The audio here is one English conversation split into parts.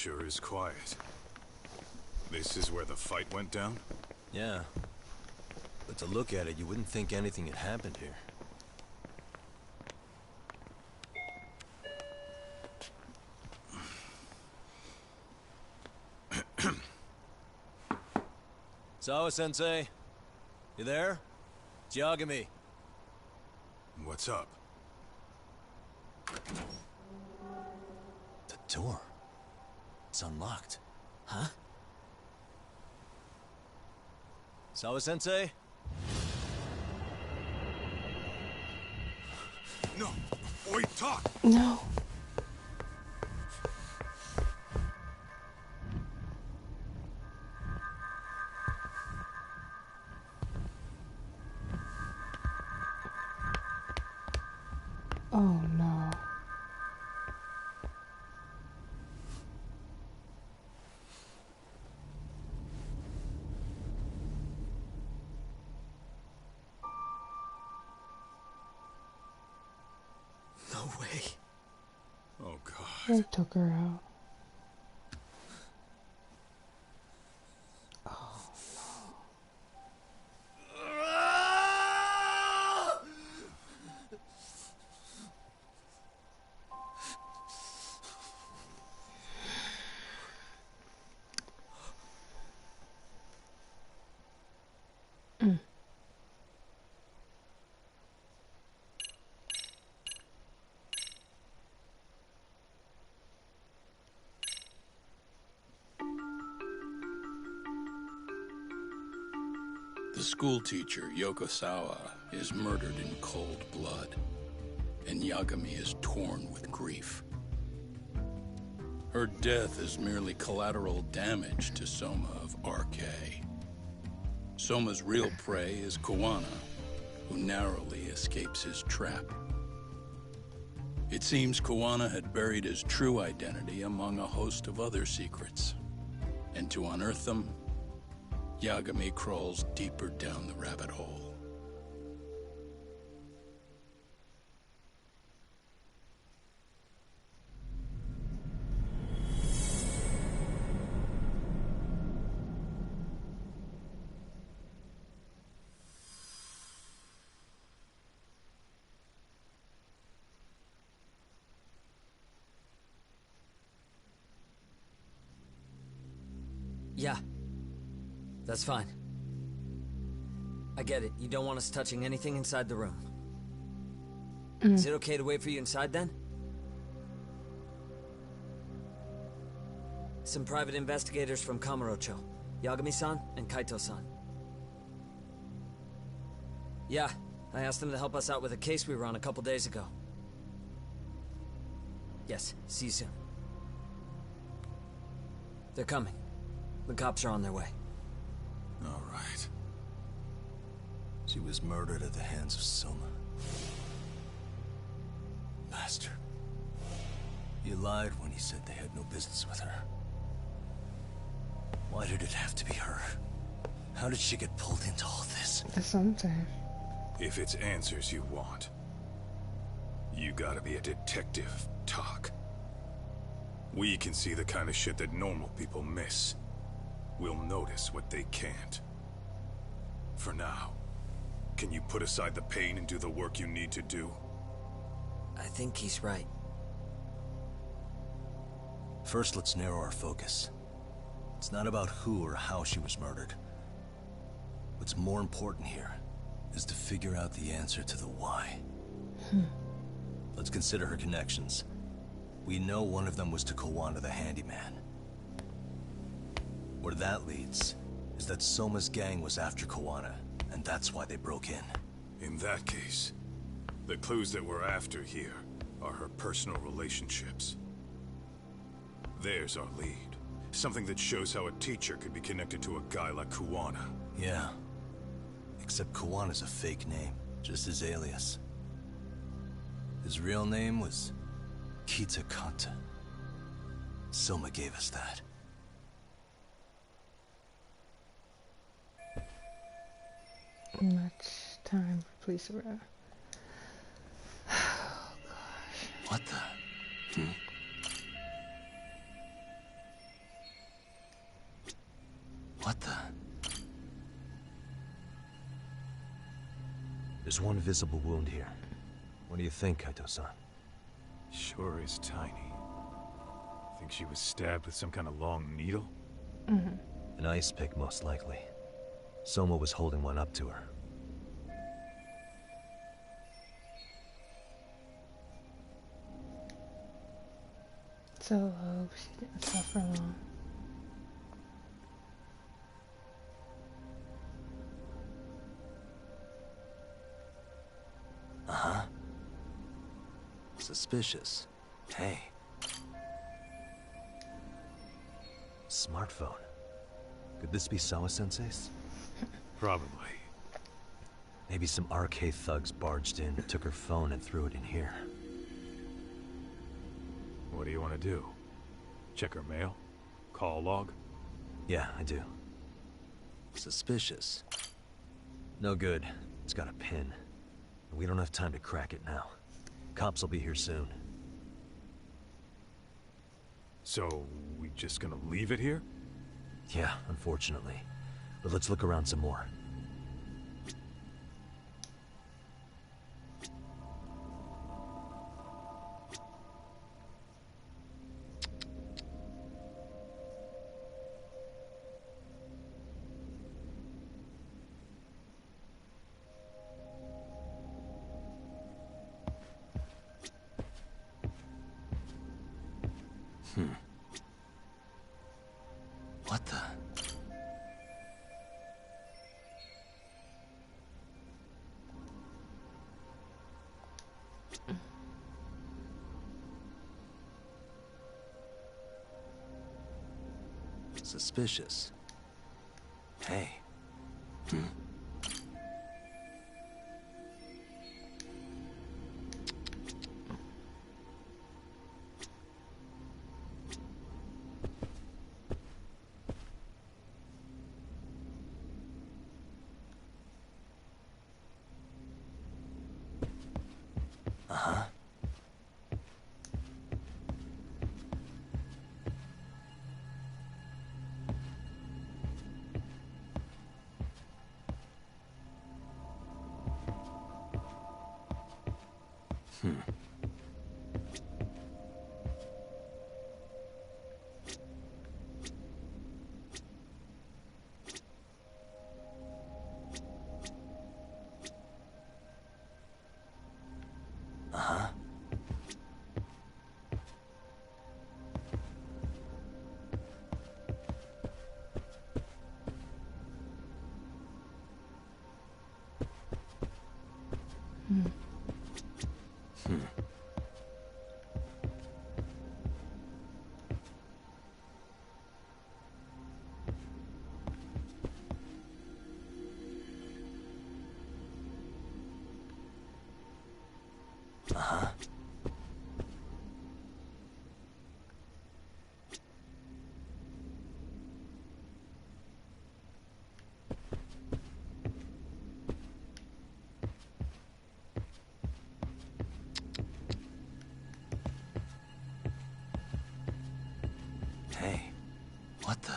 sure is quiet. This is where the fight went down? Yeah. But to look at it, you wouldn't think anything had happened here. Sawa-sensei? You there? It's Yagami. What's up? The door. It's unlocked. Huh? Sawa-sensei? No! Wait, talk! No. Oh no. No way. Oh, God. They took her out. The schoolteacher, Yokosawa, is murdered in cold blood, and Yagami is torn with grief. Her death is merely collateral damage to Soma of RK. Soma's real prey is Kawana, who narrowly escapes his trap. It seems Kawana had buried his true identity among a host of other secrets, and to unearth them, Yagami crawls deeper down the rabbit hole. Yeah. That's fine. I get it. You don't want us touching anything inside the room. Is it okay to wait for you inside then? Some private investigators from Kamurocho. Yagami-san and Kaito-san. Yeah, I asked them to help us out with a case we were on a couple days ago. Yes, see you soon. They're coming. The cops are on their way. All right. She was murdered at the hands of Soma. Bastard. He lied when he said they had no business with her. Why did it have to be her? How did she get pulled into all this? That's what I'm saying. If it's answers you want, you gotta be a detective, Talk. We can see the kind of shit that normal people miss. We'll notice what they can't. For now, can you put aside the pain and do the work you need to do? I think he's right. First, let's narrow our focus. It's not about who or how she was murdered. What's more important here is to figure out the answer to the why. Let's consider her connections. We know one of them was to Kawana the handyman. Where that leads is that Soma's gang was after Kawana, and that's why they broke in. In that case, the clues that we're after here are her personal relationships. There's our lead. Something that shows how a teacher could be connected to a guy like Kawana. Yeah. Except Kawana's a fake name, just his alias. His real name was Kitakata. Soma gave us that. Much time for police arrest. Oh gosh. What the? There's one visible wound here. What do you think, Kaito-san? Sure is tiny. Think she was stabbed with some kind of long needle? An ice pick, most likely. Soma was holding one up to her. So hope she didn't suffer long. Uh-huh. Suspicious. Hey. Smartphone. Could this be Sawa-sensei's? Probably. Maybe some RK thugs barged in, took her phone, and threw it in here. What do you want to do? Check her mail? Call log? Yeah, I do. Suspicious. No good. It's got a pin. We don't have time to crack it now. Cops will be here soon. So, we just gonna leave it here? Yeah, unfortunately. But let's look around some more. What the? Suspicious. Hey. Uh-huh. Uh-huh. Uh-huh. Hey, what the?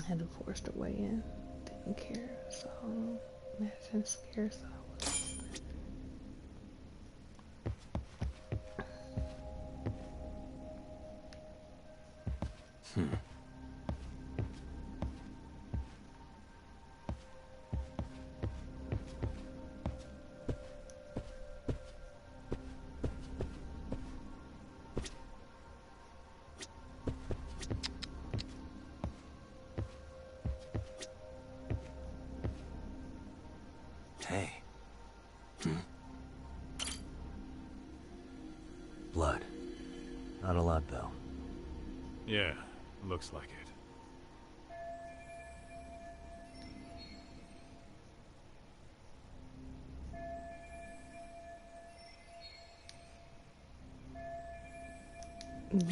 Had to force her way in. Didn't care. So imagine scared. So Hey. Blood. Not a lot, though. Yeah, looks like it.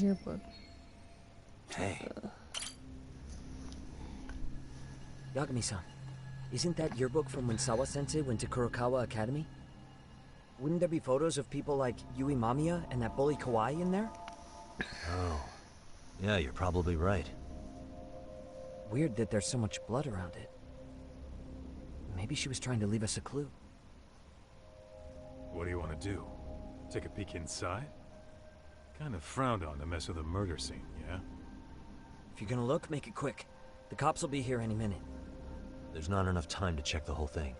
yearbook. Hey. Yagami-san, isn't that yearbook from when Sawa-sensei went to Kurokawa Academy? Wouldn't there be photos of people like Yui Mamiya and that bully Kawai in there? Oh. Yeah, you're probably right. Weird that there's so much blood around it. Maybe she was trying to leave us a clue. What do you want to do? Take a peek inside? Kind of frowned on to mess with a murder scene, yeah? If you're gonna look, make it quick. The cops will be here any minute. There's not enough time to check the whole thing.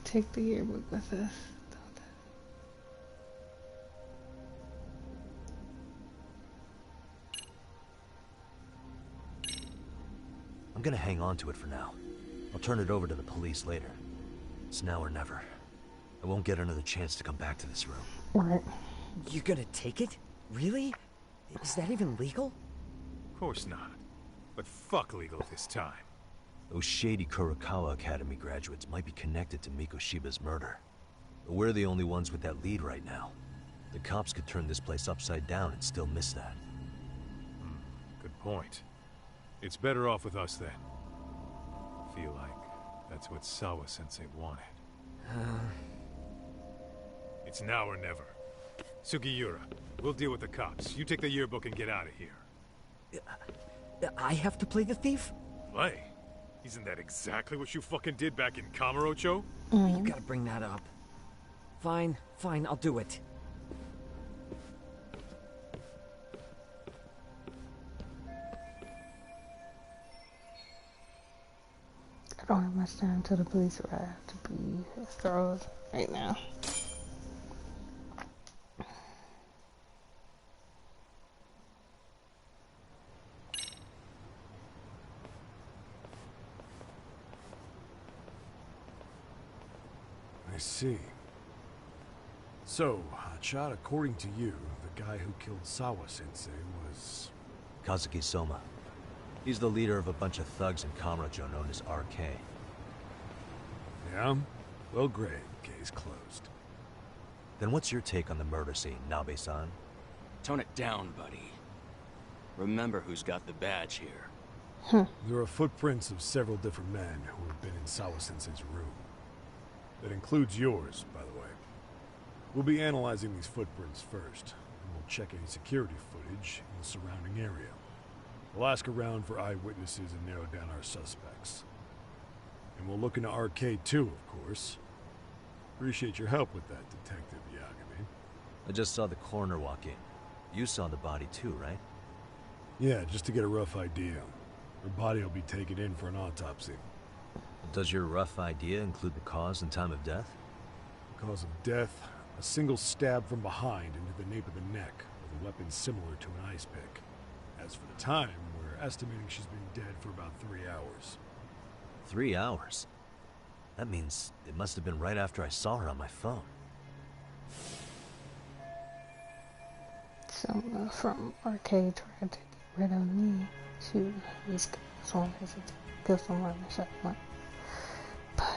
Take the yearbook with us. I'm gonna hang on to it for now. I'll turn it over to the police later. It's now or never. I won't get another chance to come back to this room. Right. You're gonna take it? Really? Is that even legal? Of course not. But fuck legal this time. Those shady Kurokawa Academy graduates might be connected to Mikoshiba's murder. But we're the only ones with that lead right now. The cops could turn this place upside down and still miss that. Good point. It's better off with us then. Feel like that's what Sawa-sensei wanted. It's now or never. Sugiura, we'll deal with the cops. You take the yearbook and get out of here. I have to play the thief? Play? Isn't that exactly what you fucking did back in Kamurocho? You gotta bring that up. Fine, I'll do it. I don't have much time till the police arrive to be thorough right now. I see. So, Hotshot, according to you, the guy who killed Sawa-sensei was... Kazuki Soma. He's the leader of a bunch of thugs in Kamurocho known as RK. Yeah? Well, great. Case closed. Then what's your take on the murder scene, Nabe-san? Tone it down, buddy. Remember who's got the badge here. There are footprints of several different men who have been in Sawa-sensei's room. That includes yours, by the way. We'll be analyzing these footprints first, and we'll check any security footage in the surrounding area. We'll ask around for eyewitnesses and narrow down our suspects. And we'll look into RK too, of course. Appreciate your help with that, Detective Yagami. I just saw the coroner walk in. You saw the body too, right? Yeah, just to get a rough idea. Her body will be taken in for an autopsy. Does your rough idea include the cause and time of death? The cause of death, a single stab from behind into the nape of the neck with a weapon similar to an ice pick. As for the time, we're estimating she's been dead for about 3 hours. 3 hours? That means it must have been right after I saw her on my phone. Someone from Arcade tried to get rid of me. She was someone has to kill someone and shut them up. But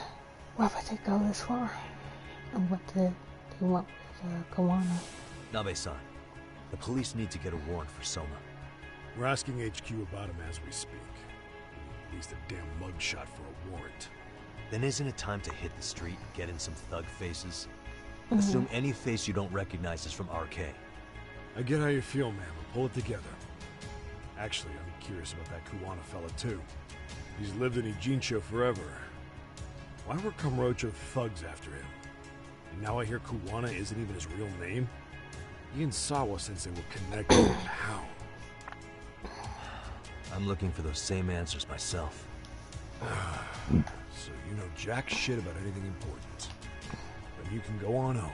why would they go this far? And what did they want with Kawana? Nabe-san, the police need to get a warrant for Soma. We're asking HQ about him as we speak. We need at least a damn mugshot for a warrant. Then isn't it time to hit the street and get in some thug faces? Assume any face you don't recognize is from RK. I get how you feel, man, but pull it together. Actually, I'm curious about that Kuwana fella, too. He's lived in Ijincho forever. Why were Kamurocho thugs after him? And now I hear Kuwana isn't even his real name? He and Sawa-sensei were connected. How? I'm looking for those same answers myself. So you know jack shit about anything important. Then you can go on home.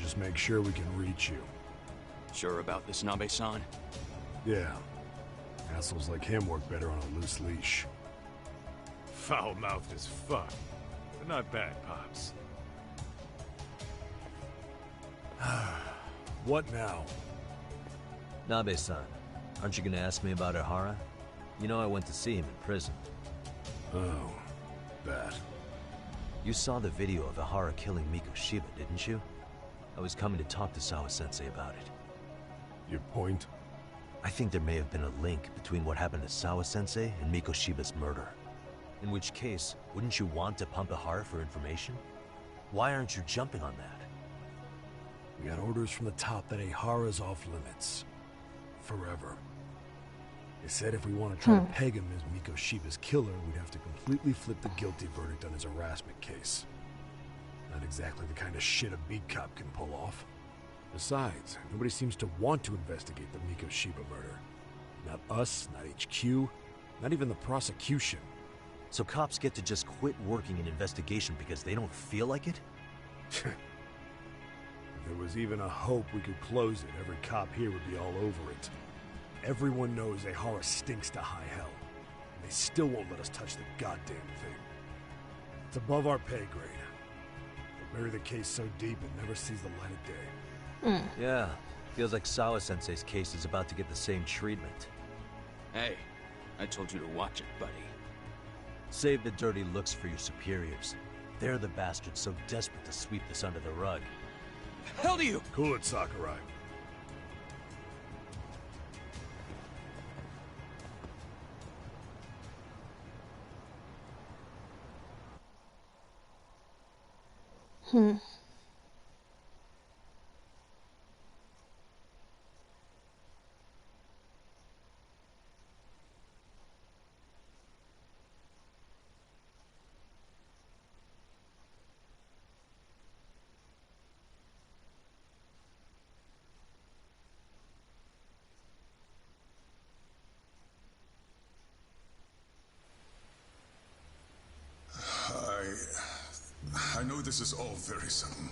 Just make sure we can reach you. Sure about this, Nabe-san? Yeah. Assholes like him work better on a loose leash. Foul-mouthed as fuck. But not bad, Pops. What now? Nabe-san, aren't you gonna ask me about Ihara? You know I went to see him in prison. Oh, that. You saw the video of Ihara killing Mikoshiba, didn't you? I was coming to talk to Sawa-sensei about it. Your point? I think there may have been a link between what happened to Sawa-sensei and Mikoshiba's murder. In which case, wouldn't you want to pump Ihara for information? Why aren't you jumping on that? We got orders from the top that Ahara's off limits. Forever. They said if we want to try to peg him as Miko Shiba's killer, we'd have to completely flip the guilty verdict on his harassment case. Not exactly the kind of shit a beat cop can pull off. Besides, nobody seems to want to investigate the Miko Shiba murder. Not us, not HQ, not even the prosecution. So cops get to just quit working an investigation because they don't feel like it? If there was even a hope we could close it, every cop here would be all over it. Everyone knows Ahara stinks to high hell, and they still won't let us touch the goddamn thing. It's above our pay grade. They'll bury the case so deep it never sees the light of day. Yeah, feels like Sawa-sensei's case is about to get the same treatment. Hey, I told you to watch it, buddy. Save the dirty looks for your superiors. They're the bastards so desperate to sweep this under the rug. Hell do you? Cool it, Sakurai. I know this is all very sudden.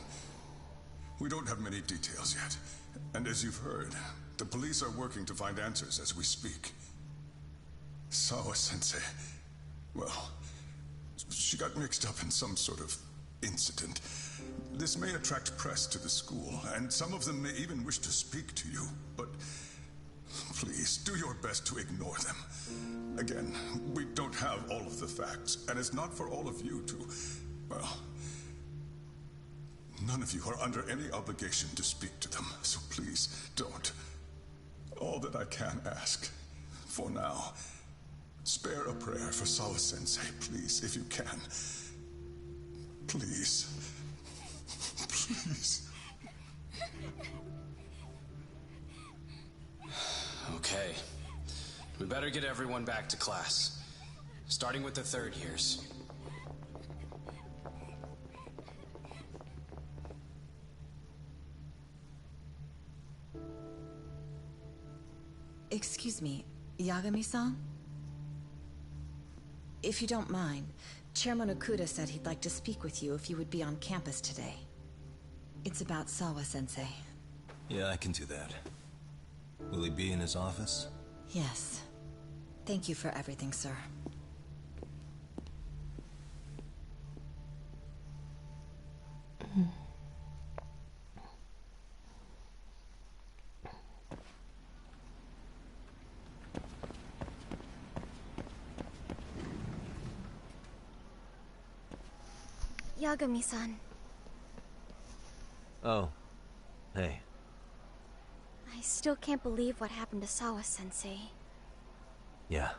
We don't have many details yet. And as you've heard, the police are working to find answers as we speak. Sawa-sensei, well, she got mixed up in some sort of incident. This may attract press to the school, and some of them may even wish to speak to you, but please, do your best to ignore them. Again, we don't have all of the facts, and it's not for all of you to, well, none of you are under any obligation to speak to them, so please don't. All that I can ask, for now, spare a prayer for Sawa-sensei, please, if you can. Please. Please. Okay. We better get everyone back to class. Starting with the third years. Excuse me, Yagami-san? If you don't mind, Chairman Okuda said he'd like to speak with you if you would be on campus today. It's about Sawa-sensei. Yeah, I can do that. Will he be in his office? Yes. Thank you for everything, sir. Yagami-san. Oh. Hey. I still can't believe what happened to Sawa-sensei. Yeah.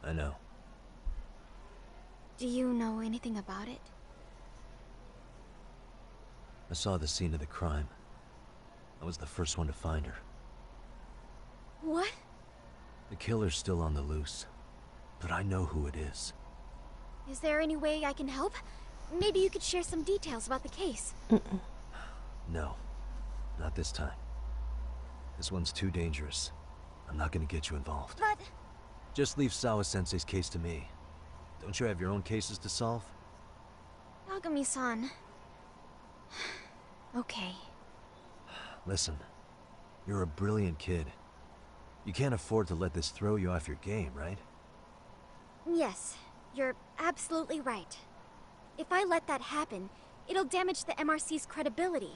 I know. Do you know anything about it? I saw the scene of the crime. I was the first one to find her. What? The killer's still on the loose. But I know who it is. Is there any way I can help? Maybe you could share some details about the case. No. Not this time. This one's too dangerous. I'm not gonna get you involved. But... Just leave Sawa-sensei's case to me. Don't you have your own cases to solve? Yagami-san... Okay. Listen. You're a brilliant kid. You can't afford to let this throw you off your game, right? Yes, you're absolutely right. If I let that happen, it'll damage the MRC's credibility.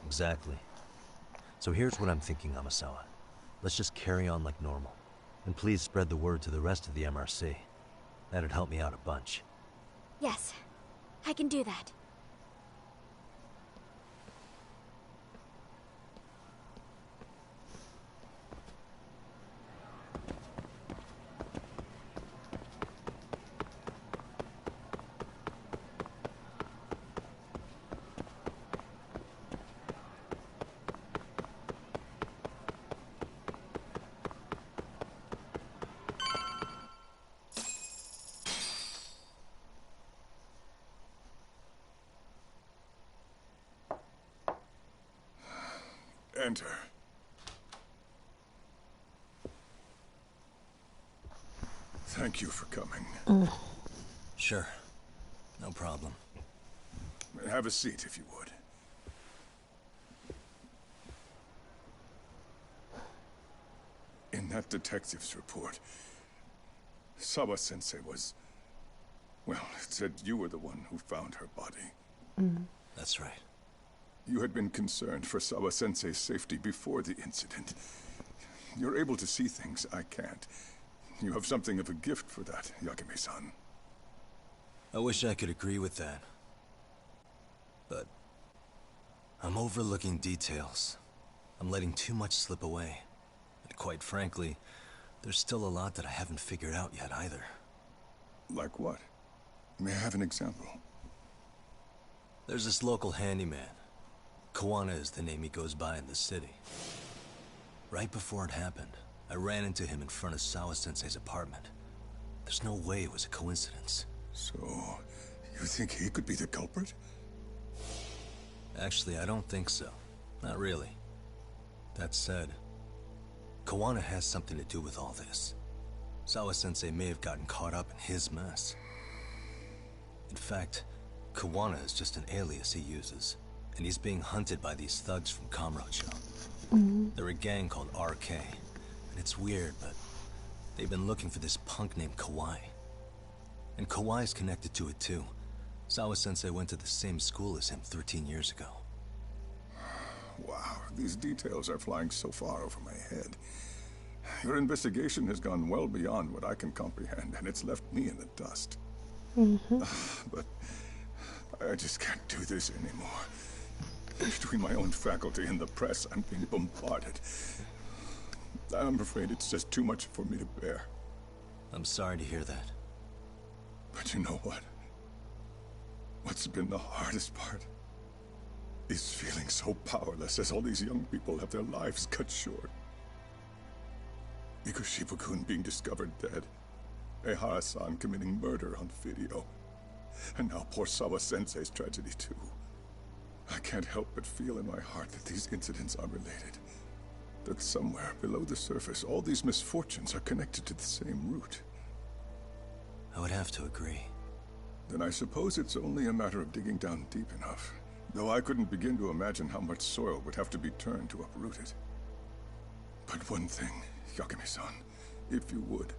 Exactly. So here's what I'm thinking, Amasawa. Let's just carry on like normal. And please spread the word to the rest of the MRC. That'd help me out a bunch. Yes, I can do that. Enter. Thank you for coming. Sure. No problem. Have a seat, if you would. In that detective's report, Sawa-sensei was... well, it said you were the one who found her body. That's right. You had been concerned for Sawa-sensei's safety before the incident. You're able to see things I can't. You have something of a gift for that, Yakime-san. I wish I could agree with that. But I'm overlooking details. I'm letting too much slip away. And quite frankly, there's still a lot that I haven't figured out yet either. Like what? May I have an example? There's this local handyman. Kawana is the name he goes by in the city. Right before it happened, I ran into him in front of Sawa-sensei's apartment. There's no way it was a coincidence. So, you think he could be the culprit? Actually, I don't think so. Not really. That said, Kawana has something to do with all this. Sawa-sensei may have gotten caught up in his mess. In fact, Kawana is just an alias he uses, and he's being hunted by these thugs from Kamurocho. They're a gang called RK, and it's weird, but they've been looking for this punk named Kawai. And Kawai's connected to it too. Sawa-sensei went to the same school as him 13 years ago. Wow, these details are flying so far over my head. Your investigation has gone well beyond what I can comprehend, and it's left me in the dust. But I just can't do this anymore. Between my own faculty and the press, I'm being bombarded. I'm afraid it's just too much for me to bear. I'm sorry to hear that. But you know what? What's been the hardest part is feeling so powerless as all these young people have their lives cut short. Ikushibukun being discovered dead, Ehara-san committing murder on video, and now poor Sawa-sensei's tragedy too. I can't help but feel in my heart that these incidents are related. That somewhere below the surface, all these misfortunes are connected to the same root. I would have to agree. Then I suppose it's only a matter of digging down deep enough. Though I couldn't begin to imagine how much soil would have to be turned to uproot it. But one thing, Yakime-san, if you would,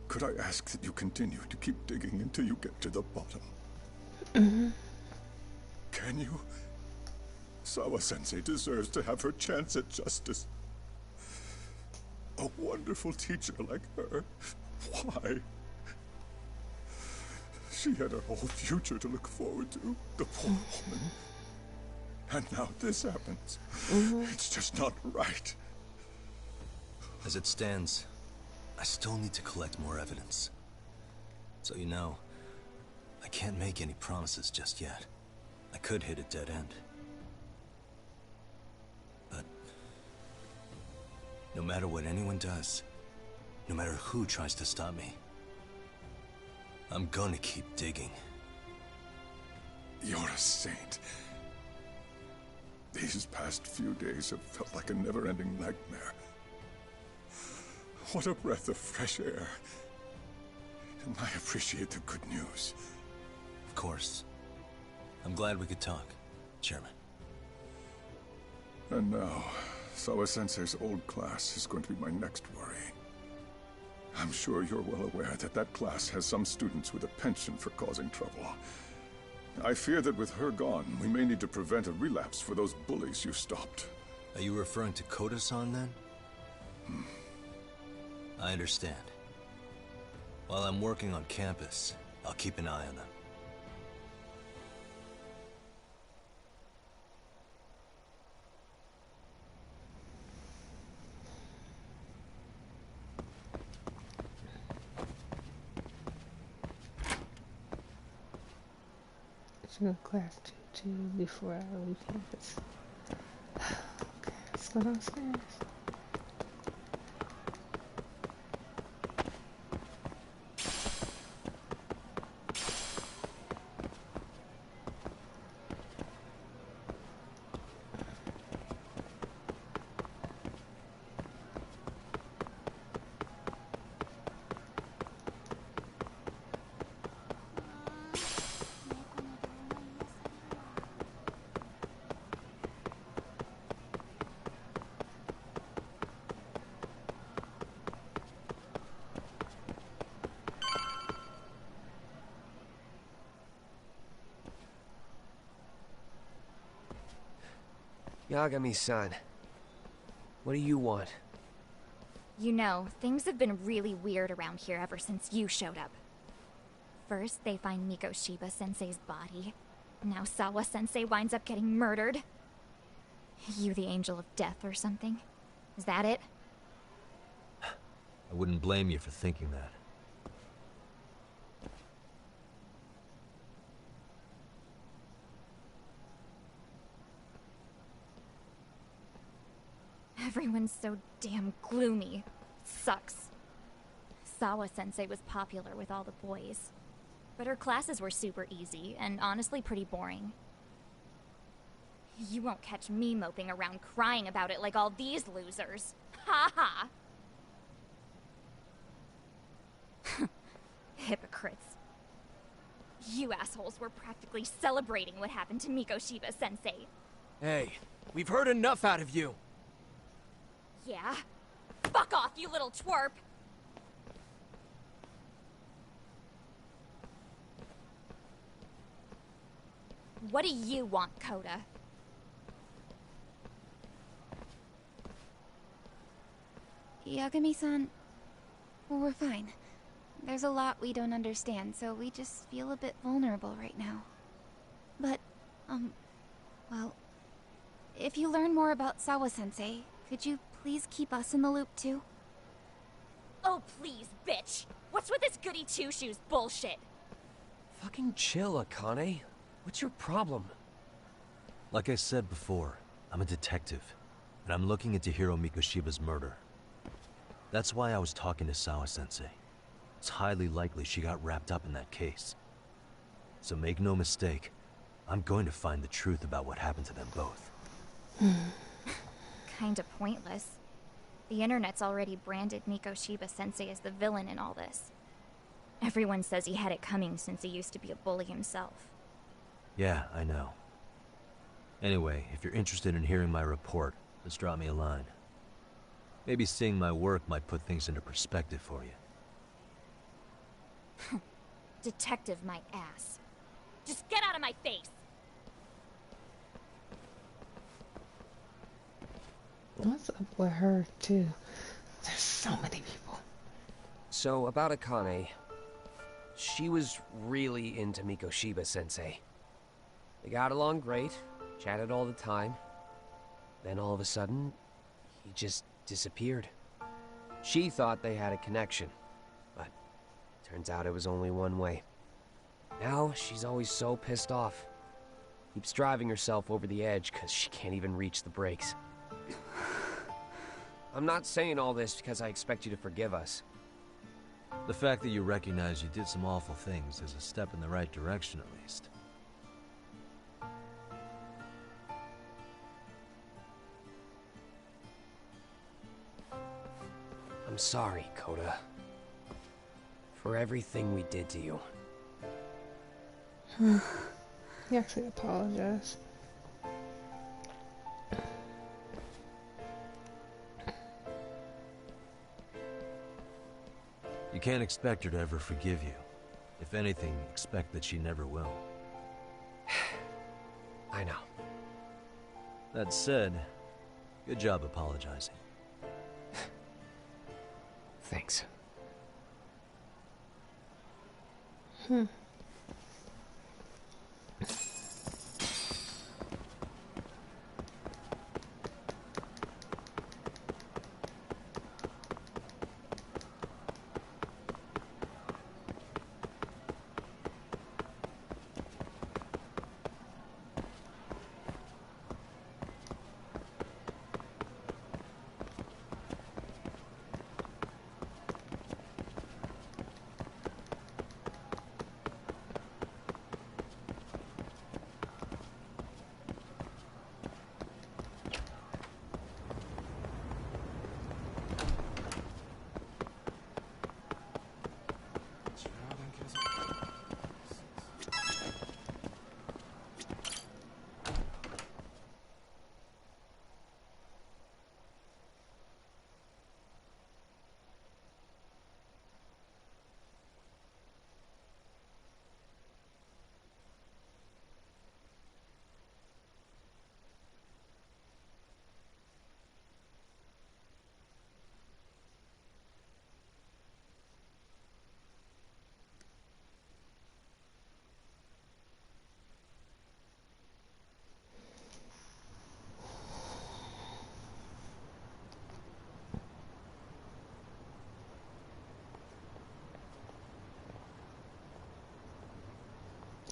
could I ask that you continue to keep digging until you get to the bottom? Can you? Sawa-sensei deserves to have her chance at justice. A wonderful teacher like her. Why? She had her whole future to look forward to, the poor woman. And now this happens. It's just not right. As it stands, I still need to collect more evidence. So you know, I can't make any promises just yet. I could hit a dead end. But no matter what anyone does, no matter who tries to stop me, I'm gonna keep digging. You're a saint. These past few days have felt like a never-ending nightmare. What a breath of fresh air. And I appreciate the good news. Of course. I'm glad we could talk, Chairman. And now, Sawa-sensei's old class is going to be my next worry. I'm sure you're well aware that that class has some students with a penchant for causing trouble. I fear that with her gone, we may need to prevent a relapse for those bullies you stopped. Are you referring to Koda-san then? I understand. While I'm working on campus, I'll keep an eye on them. To class 2 before I leave campus. Okay, let's go downstairs. Yagami-san, what do you want? You know, things have been really weird around here ever since you showed up. First, they find Mikoshiba-sensei's body. Now Sawa-sensei winds up getting murdered. You the angel of death or something? Is that it? I wouldn't blame you for thinking that. Everyone's so damn gloomy. It sucks. Sawa-sensei was popular with all the boys. But her classes were super easy, and honestly pretty boring. You won't catch me moping around crying about it like all these losers. Ha ha! Hypocrites. You assholes were practically celebrating what happened to Mikoshiba-sensei. Hey, we've heard enough out of you. Yeah? Fuck off, you little twerp! What do you want, Coda? Yagami-san, we're fine. There's a lot we don't understand, so we just feel a bit vulnerable right now. But, well, if you learn more about Sawa-sensei, could you please keep us in the loop too? Oh, please, bitch! What's with this goody two-shoes bullshit? Fucking chill, Akane. What's your problem? Like I said before, I'm a detective, and I'm looking into Hiro Mikoshiba's murder. That's why I was talking to Sawa-sensei. It's highly likely she got wrapped up in that case. So make no mistake, I'm going to find the truth about what happened to them both. Kinda pointless. The internet's already branded Mikoshiba-sensei as the villain in all this. Everyone says he had it coming since he used to be a bully himself. Yeah, I know. Anyway, if you're interested in hearing my report, just drop me a line. Maybe seeing my work might put things into perspective for you. Detective my ass. Just get out of my face! What's up with her, too? There's so many people. So, about Akane. She was really into Mikoshiba-sensei. They got along great, chatted all the time. Then all of a sudden, he just disappeared. She thought they had a connection, but turns out it was only one way. Now she's always so pissed off. Keeps driving herself over the edge because she can't even reach the brakes. I'm not saying all this because I expect you to forgive us. The fact that you recognize you did some awful things is a step in the right direction, at least. I'm sorry, Coda. For everything we did to you. He actually apologized. You can't expect her to ever forgive you. If anything, expect that she never will. I know. That said, good job apologizing. Thanks.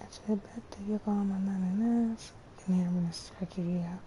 I said back to your mama, not an ass. Can hear me strike out.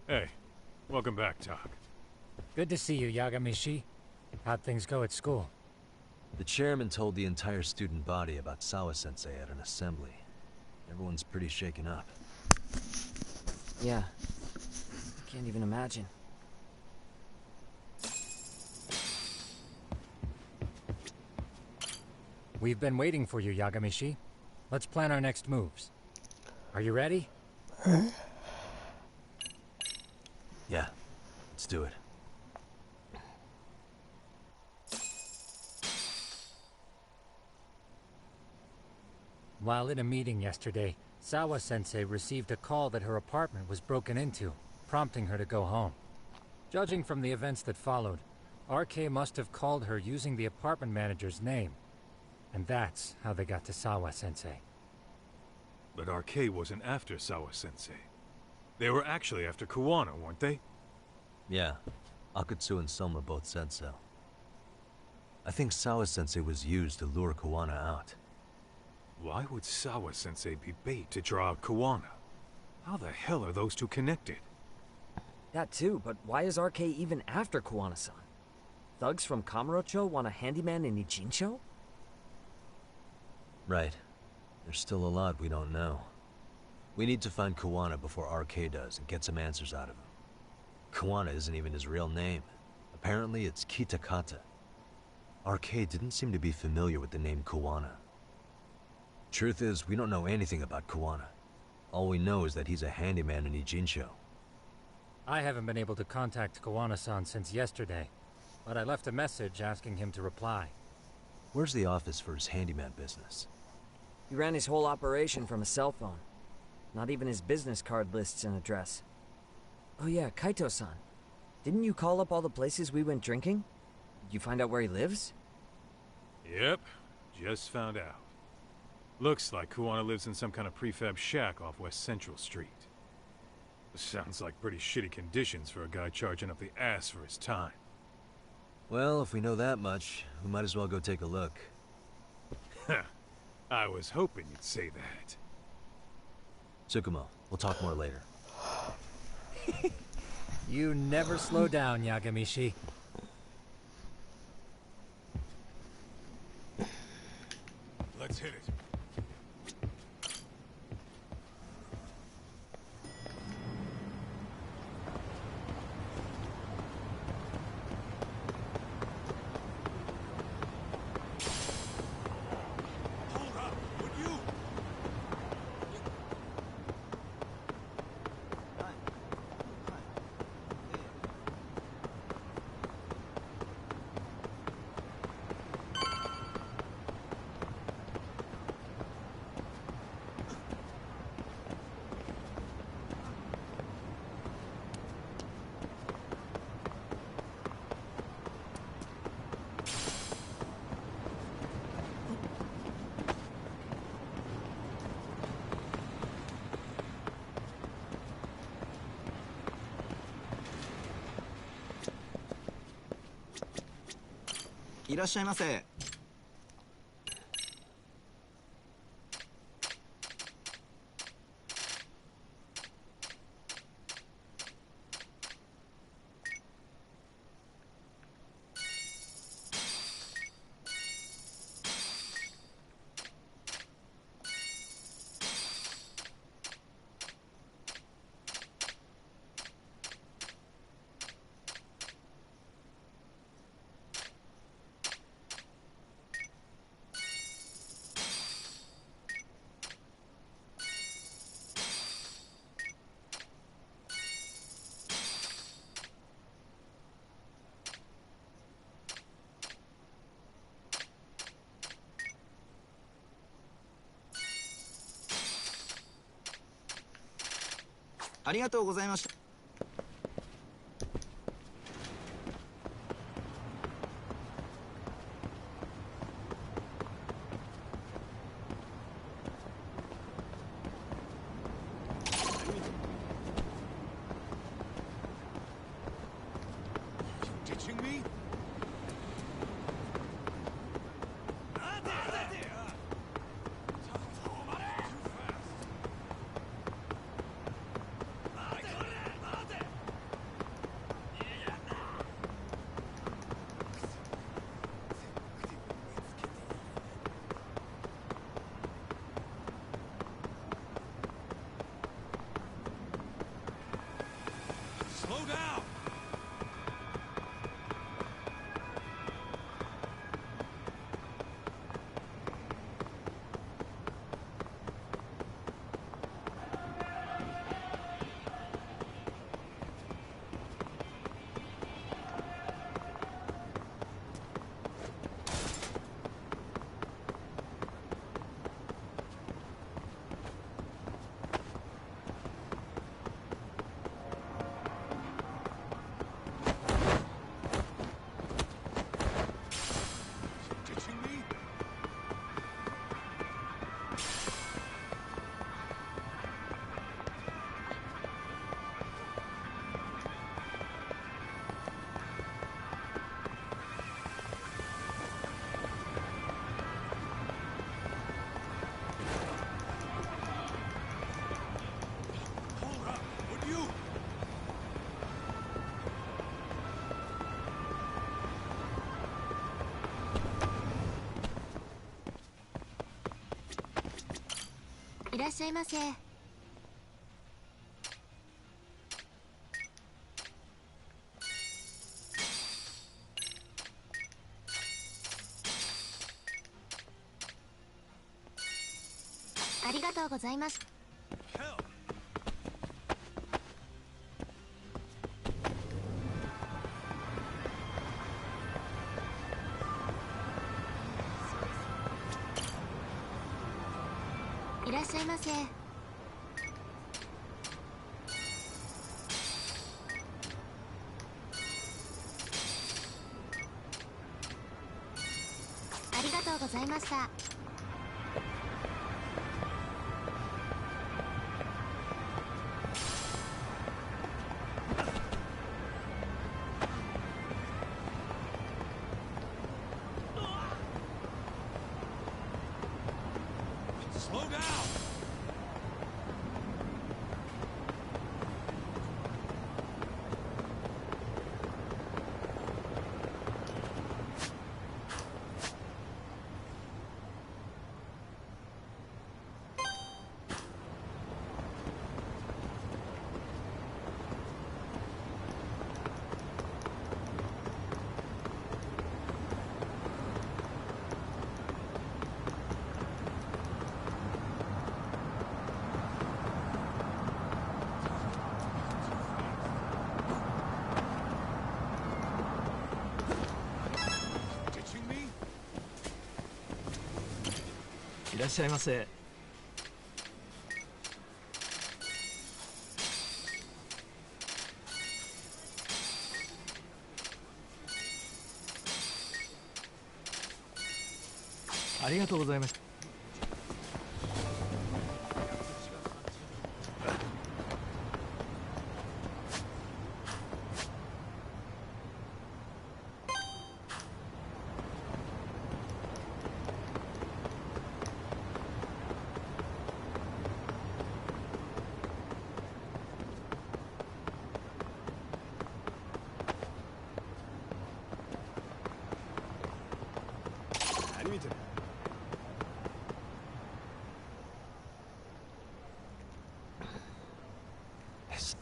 Hey, welcome back, Tak. Good to see you, Yagamishi. How'd things go at school? The chairman told the entire student body about Sawa-sensei at an assembly. Everyone's pretty shaken up. Yeah. I can't even imagine. We've been waiting for you, Yagamishi. Let's plan our next moves. Are you ready? Yeah, let's do it. While in a meeting yesterday, Sawa-sensei received a call that her apartment was broken into, prompting her to go home. Judging from the events that followed, RK must have called her using the apartment manager's name. And that's how they got to Sawa-sensei. But RK wasn't after Sawa-sensei. They were actually after Kuwana, weren't they? Yeah, Akutsu and Soma both said so. I think Sawa-sensei was used to lure Kuwana out. Why would Sawa-sensei be bait to draw out Kuwana? How the hell are those two connected? That too, but why is RK even after Kuwana-san? Thugs from Kamurocho want a handyman in Ijincho? Right. There's still a lot we don't know. We need to find Kuwana before RK does and get some answers out of him. Kuwana isn't even his real name. Apparently it's Kitakata. RK didn't seem to be familiar with the name Kuwana. Truth is, we don't know anything about Kuwana. All we know is that he's a handyman in Ijincho. I haven't been able to contact Kuwana-san since yesterday, but I left a message asking him to reply. Where's the office for his handyman business? He ran his whole operation from a cell phone. Not even his business card lists an address. Oh yeah, Kaito-san. Didn't you call up all the places we went drinking? Did you find out where he lives? Yep, just found out. Looks like Kuwana lives in some kind of prefab shack off West Central Street. Sounds like pretty shitty conditions for a guy charging up the ass for his time. Well, if we know that much, we might as well go take a look. I was hoping you'd say that. Tsukumo, we'll talk more later. You never slow down, Yagamishi. Let's hit it. いらっしゃいませ。ありがとうございました。Slow down! Ditching me? いらっしゃいませ。ありがとうございます。いらっしゃいませ。ありがとうございました。Slow down! Ditching me? いらっしゃいませ。ありがとうございました。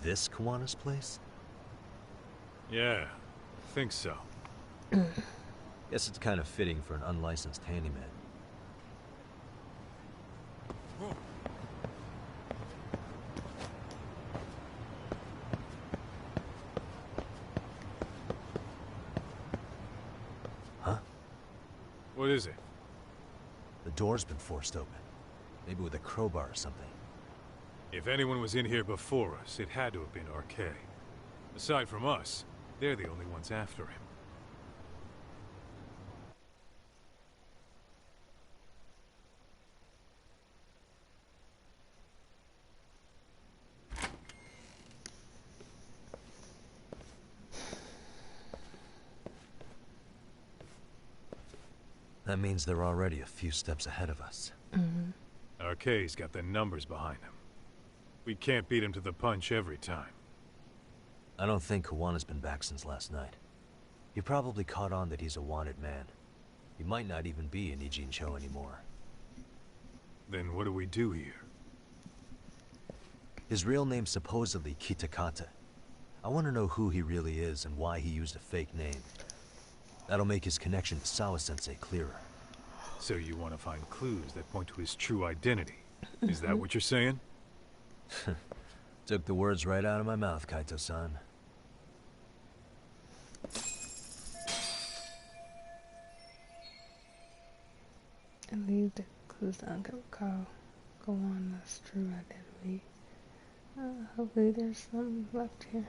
this Kawana's place? Yeah, I think so. Guess it's kind of fitting for an unlicensed handyman. Huh? What is it? The door's been forced open. Maybe with a crowbar or something. If anyone was in here before us, it had to have been RK. Aside from us, they're the only ones after him. That means they're already a few steps ahead of us. RK's got the numbers behind him. We can't beat him to the punch every time. I don't think Kawana's been back since last night. He probably caught on that he's a wanted man. He might not even be in Ijincho anymore. Then what do we do here? His real name's supposedly Kitakata. I want to know who he really is and why he used a fake name. That'll make his connection to Sawa-sensei clearer. So you want to find clues that point to his true identity? Is that what you're saying? Took the words right out of my mouth, Kaito-san. And leave the clues to go on that's true identity. Hopefully there's something left here.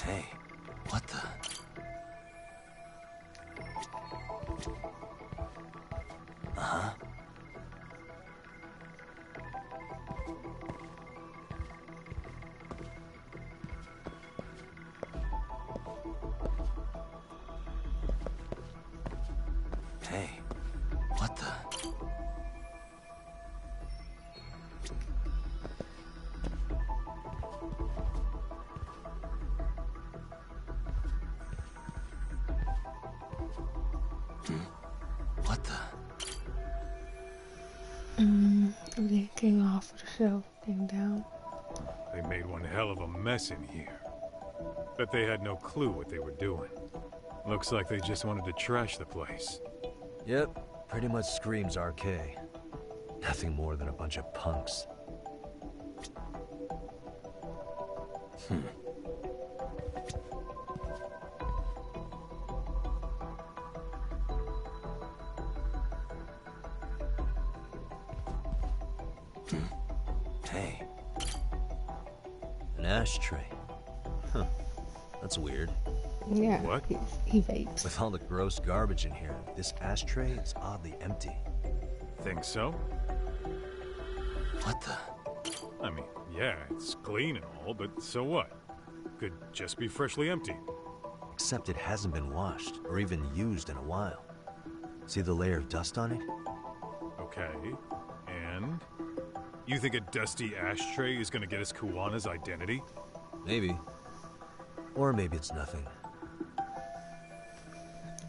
Hey, what the? Uh-huh. Hey, what the? What the? They came off the shelf, came down. They made one hell of a mess in here. Bet they had no clue what they were doing. Looks like they just wanted to trash the place. Yep, pretty much screams RK. Nothing more than a bunch of punks. Hey. An ashtray. Huh. That's weird. Yeah. What? He vapes. With all the gross garbage in here, this ashtray is oddly empty. Think so? What the? I mean, yeah, it's clean and all, but so what? Could just be freshly emptied. Except it hasn't been washed, or even used in a while. See the layer of dust on it? Okay, and? You think a dusty ashtray is gonna get us Kuwana's identity? Maybe. Or maybe it's nothing.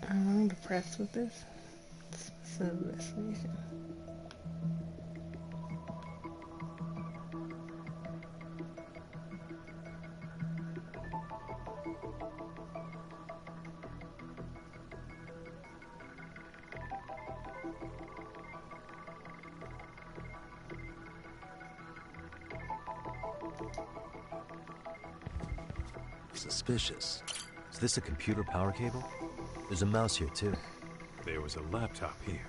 I'm impressed with this. It's an investigation. Suspicious. Is this a computer power cable? There's a mouse here, too. There was a laptop here.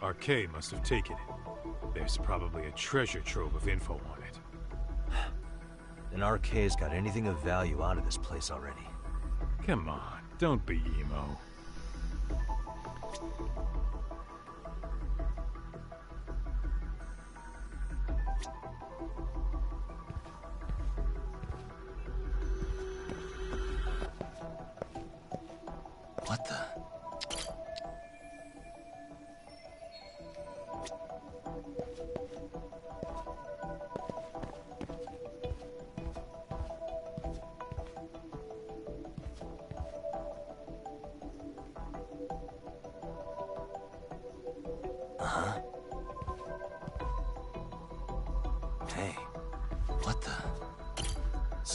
RK must have taken it. There's probably a treasure trove of info on it. And RK's got anything of value out of this place already. Come on, don't be emo. What the?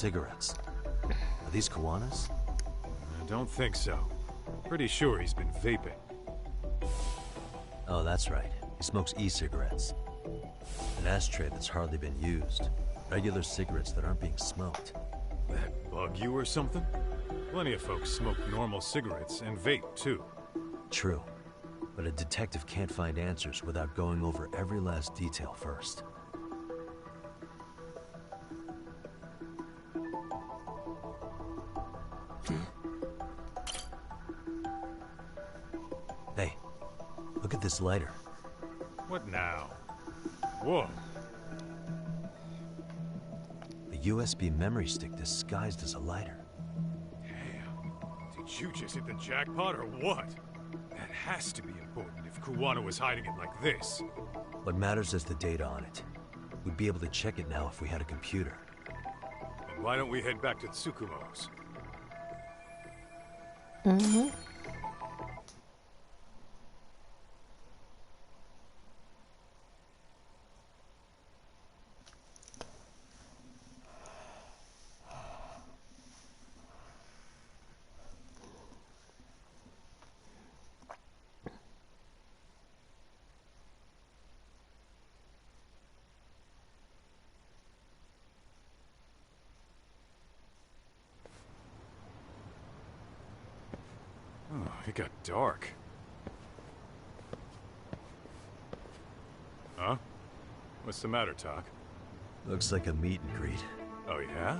cigarettes. Are these Kawanas? I don't think so. Pretty sure he's been vaping. Oh, that's right. He smokes e-cigarettes. An ashtray that's hardly been used. Regular cigarettes that aren't being smoked. That bug you or something? Plenty of folks smoke normal cigarettes and vape, too. True. But a detective can't find answers without going over every last detail first. Hey, look at this lighter. What now? Whoa. A USB memory stick disguised as a lighter. Damn. Did you just hit the jackpot or what? That has to be important if Kuwana was hiding it like this. What matters is the data on it. We'd be able to check it now if we had a computer. Then why don't we head back to Tsukumo's? Mm-hmm. Oh, it got dark. Huh? What's the matter, Talk? Looks like a meet and greet. Oh, yeah?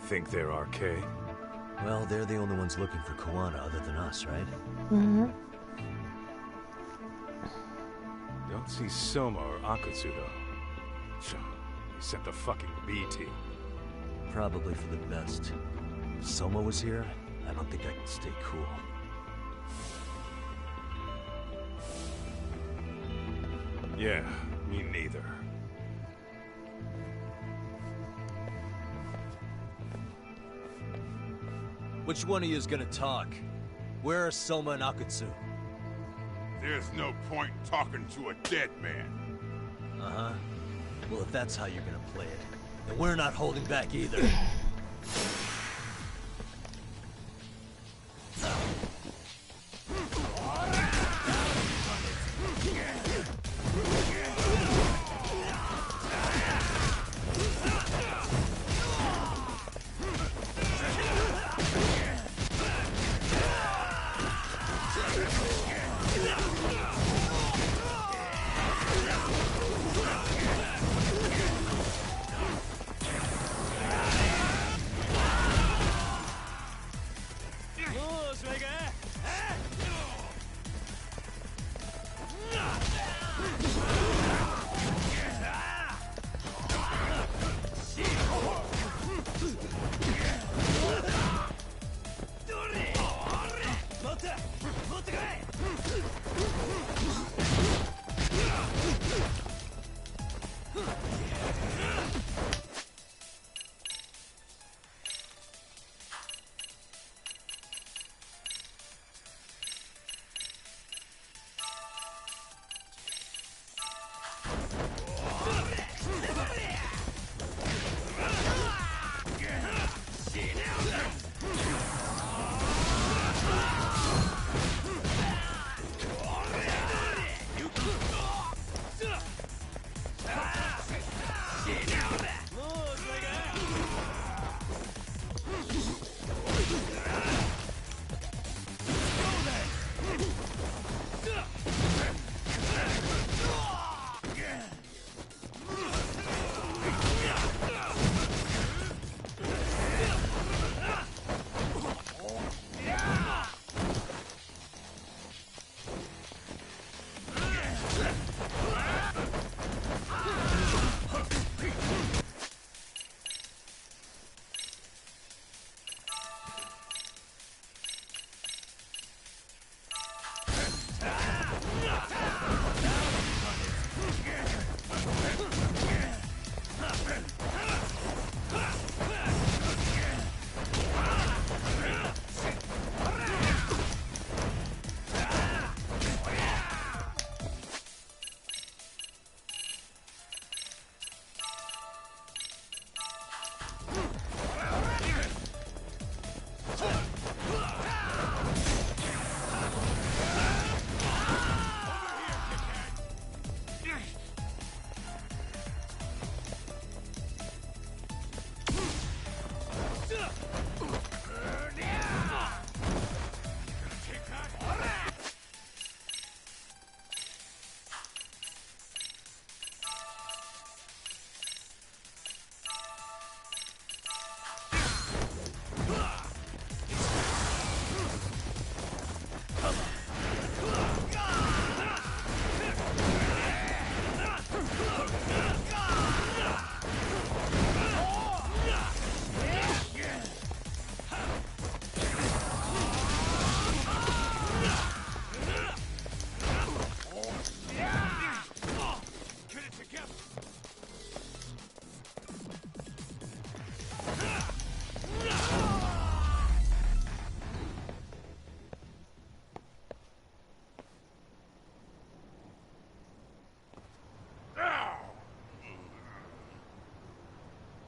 Think they're RK? Well, they're the only ones looking for Kawana other than us, right? Mm-hmm. Don't see Soma or Akutsu, though. They sent the fucking B team. Probably for the best. If Soma was here, I don't think I could stay cool. Yeah, me neither. Which one of you is gonna talk? Where are Soma and Akutsu? There's no point talking to a dead man. Uh-huh. Well, if that's how you're gonna play it, then we're not holding back either.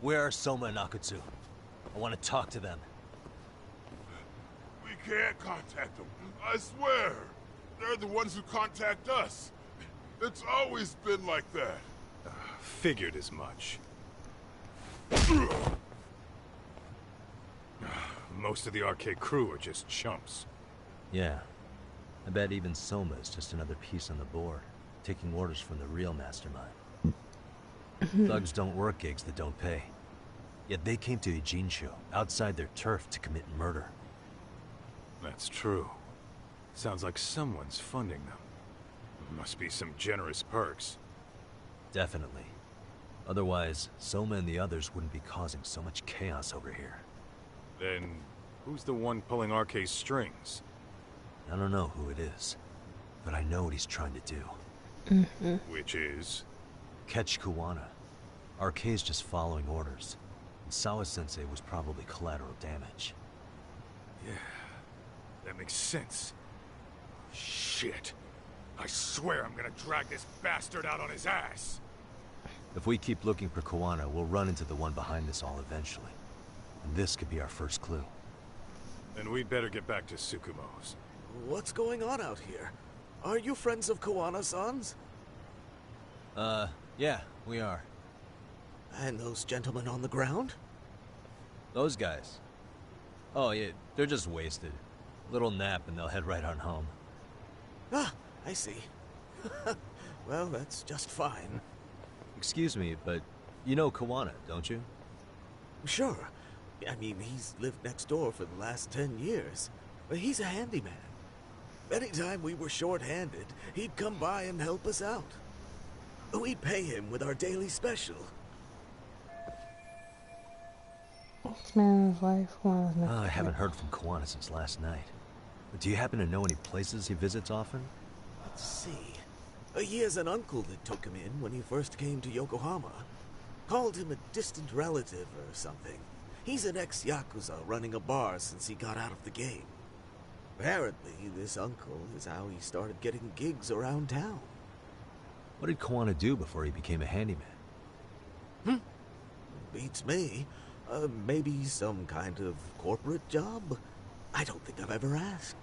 Where are Soma and Akutsu? I want to talk to them. We can't contact them. I swear. They're the ones who contact us. It's always been like that. Figured as much. Most of the arcade crew are just chumps. Yeah. I bet even Soma is just another piece on the board, taking orders from the real mastermind. Thugs don't work gigs that don't pay. Yet they came to Ijincho, outside their turf, to commit murder. That's true. Sounds like someone's funding them. Must be some generous perks. Definitely. Otherwise, Soma and the others wouldn't be causing so much chaos over here. Then, who's the one pulling RK's strings? I don't know who it is, but I know what he's trying to do. Which is? Catch Kuwana. RK's just following orders. And Sawa-sensei was probably collateral damage. Yeah, that makes sense. Shit. I swear I'm gonna drag this bastard out on his ass. If we keep looking for Kuwana, we'll run into the one behind this all eventually. And this could be our first clue. Then we'd better get back to Tsukumo's. What's going on out here? Are you friends of Kuwana-san's? Yeah, we are. And those gentlemen on the ground? Those guys? Oh, yeah, they're just wasted. Little nap and they'll head right on home. Ah, I see. Well, that's just fine. Excuse me, but you know Kuwana, don't you? Sure. I mean, he's lived next door for the last 10 years. He's a handyman. Anytime we were short-handed, he'd come by and help us out. We'd pay him with our daily special. This man's life was I haven't heard from Kuwana since last night. But do you happen to know any places he visits often? Let's see. He has an uncle that took him in when he first came to Yokohama. Called him a distant relative or something. He's an ex-Yakuza running a bar since he got out of the game. Apparently, this uncle is how he started getting gigs around town. What did Kuwana do before he became a handyman? Beats me. Maybe some kind of corporate job? I don't think I've ever asked.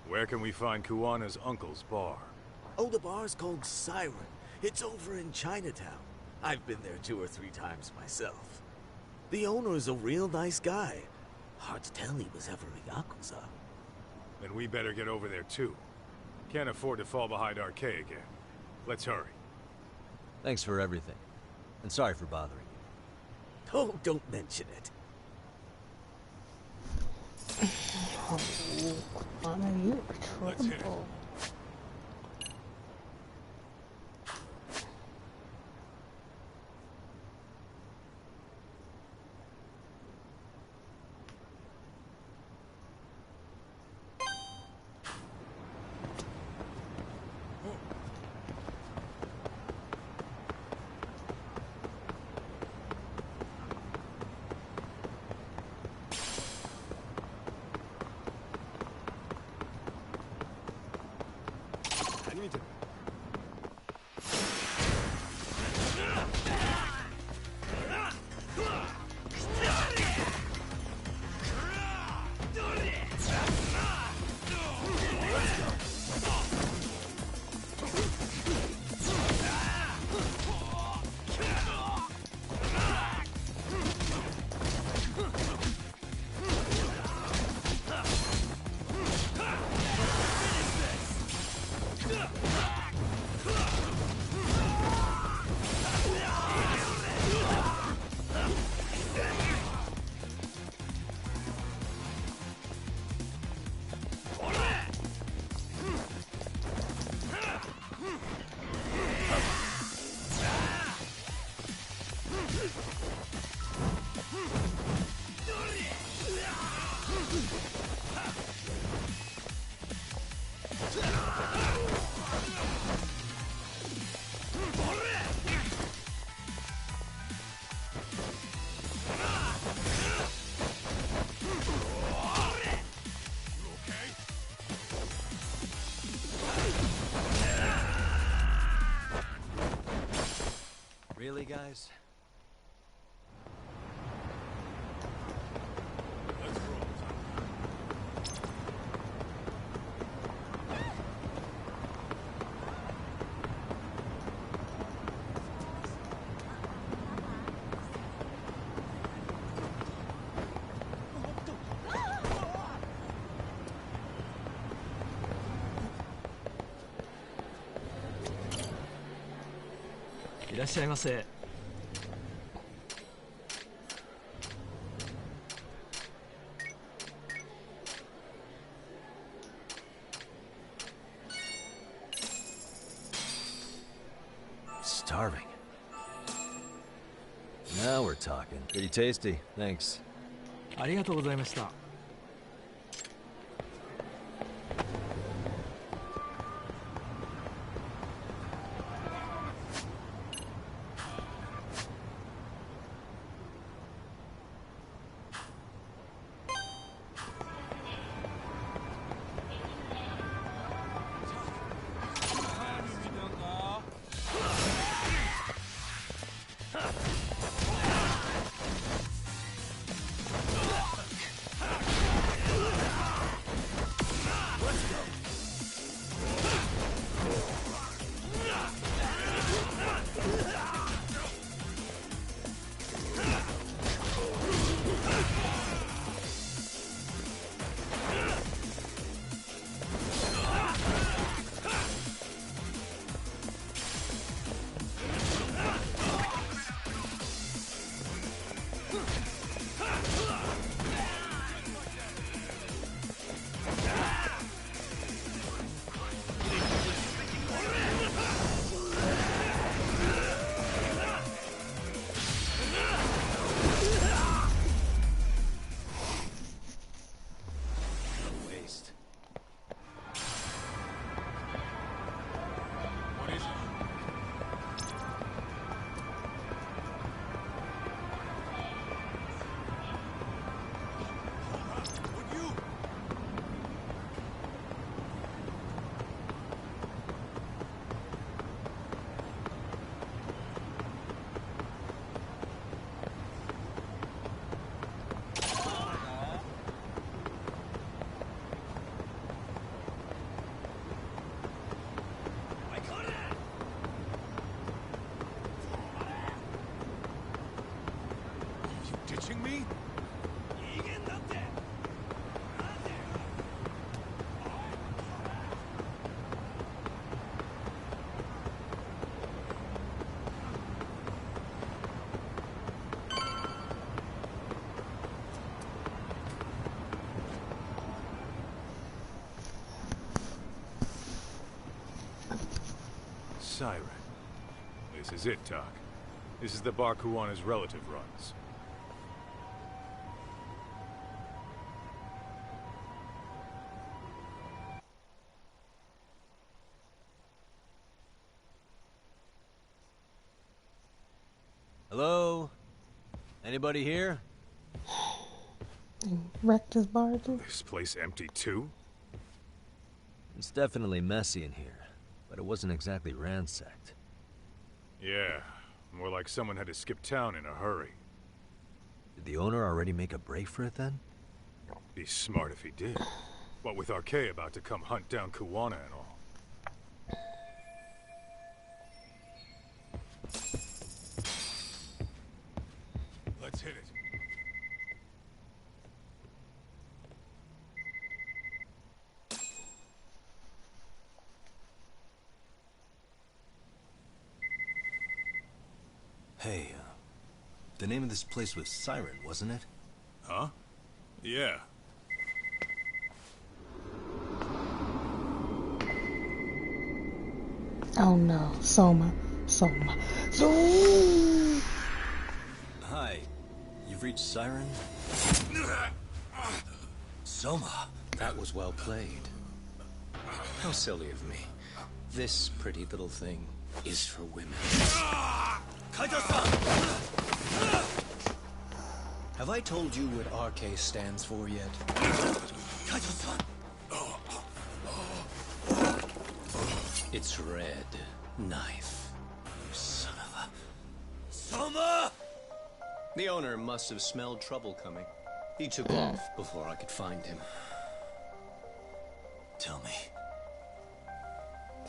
Where can we find Kuwana's uncle's bar? Oh, the bar's called Siren. It's over in Chinatown. I've been there 2 or 3 times myself. The owner's a real nice guy. Hard to tell he was ever a Yakuza. Then we better get over there too. Can't afford to fall behind RK again. Let's hurry. Thanks for everything. And sorry for bothering you. Oh, don't mention it. Oh, Kuwana, you are trouble. Really, guys? らっしゃいませ。Starving. Now we're talking. Pretty tasty, thanks. ありがとうございました。Ditching me? Siren. This is it, Doc. This is the bar Kuwana's relative runs. Hello? Anybody here? Wrecked his bar, too. This place empty too? It's definitely messy in here, but it wasn't exactly ransacked. Yeah, more like someone had to skip town in a hurry. Did the owner already make a break for it then? Be smart if he did. What with RK about to come hunt down Kuwana and all. Let's hit it. Hey, the name of this place was Siren, wasn't it? Huh? Yeah. Oh no, Soma. Hi, you've reached Siren? Soma. That was well played. How silly of me. This pretty little thing is for women. Kaito-san! Have I told you what RK stands for yet? Kaito-san! It's Red Knife. You son of a... Soma! The owner must have smelled trouble coming. He took off before I could find him. Tell me,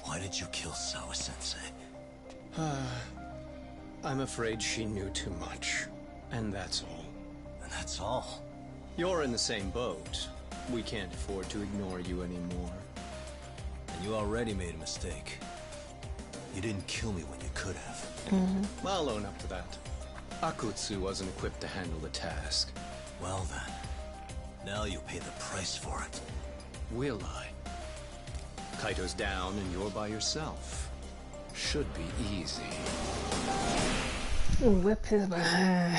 why did you kill Sawa-sensei? I'm afraid she knew too much. And that's all. And that's all? You're in the same boat. We can't afford to ignore you anymore. And you already made a mistake. You didn't kill me when you could have. I'll own up to that. Akutsu wasn't equipped to handle the task. Well then, now you pay the price for it. Will I? Kaito's down and you're by yourself. Should be easy. Whip his behind.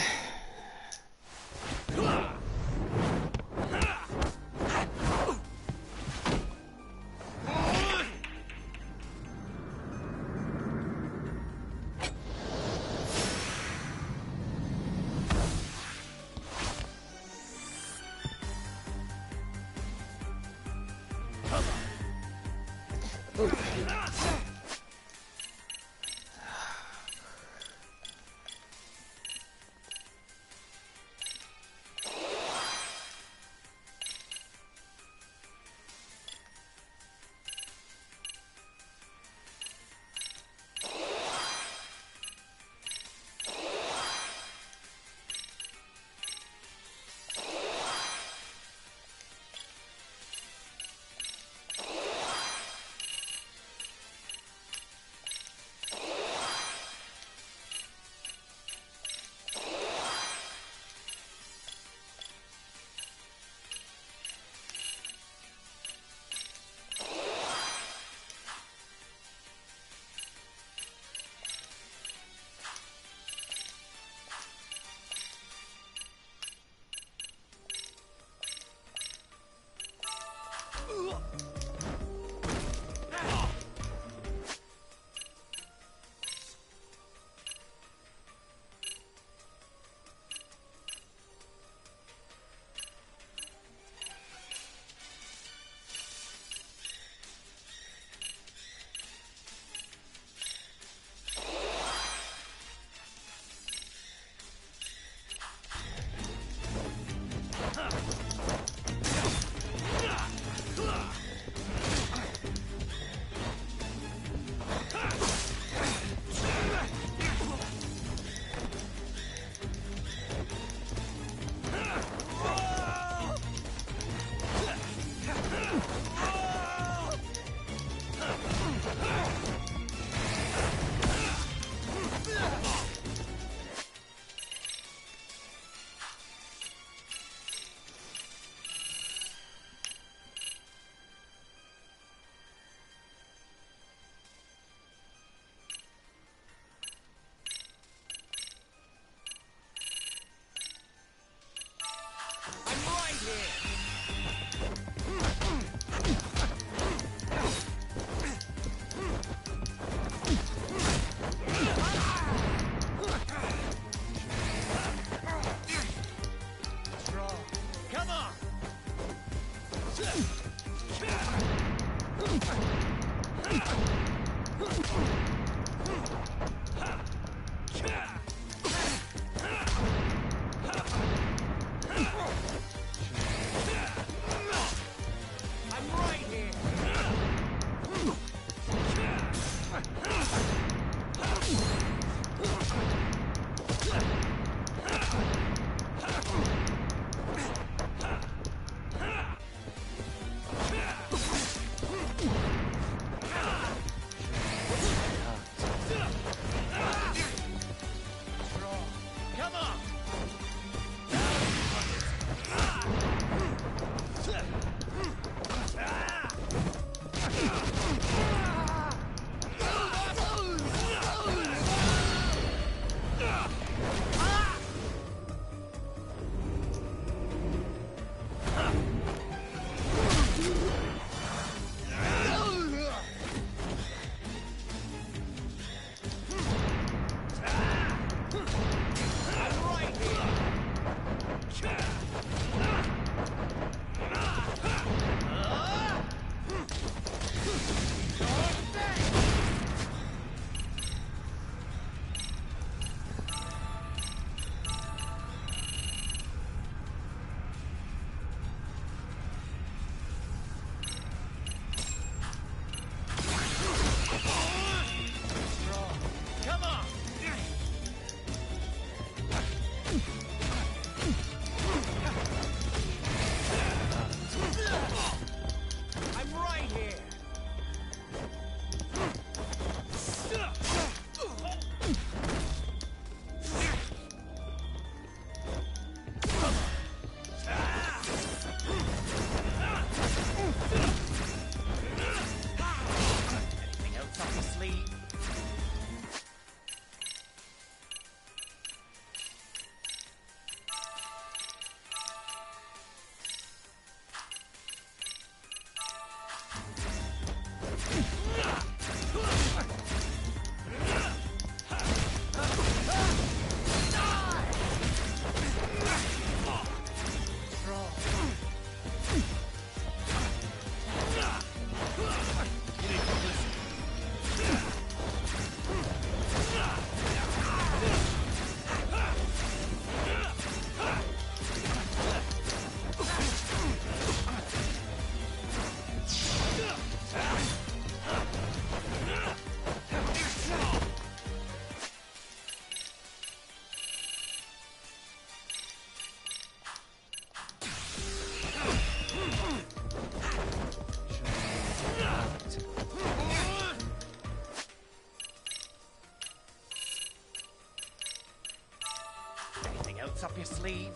else up your sleeve?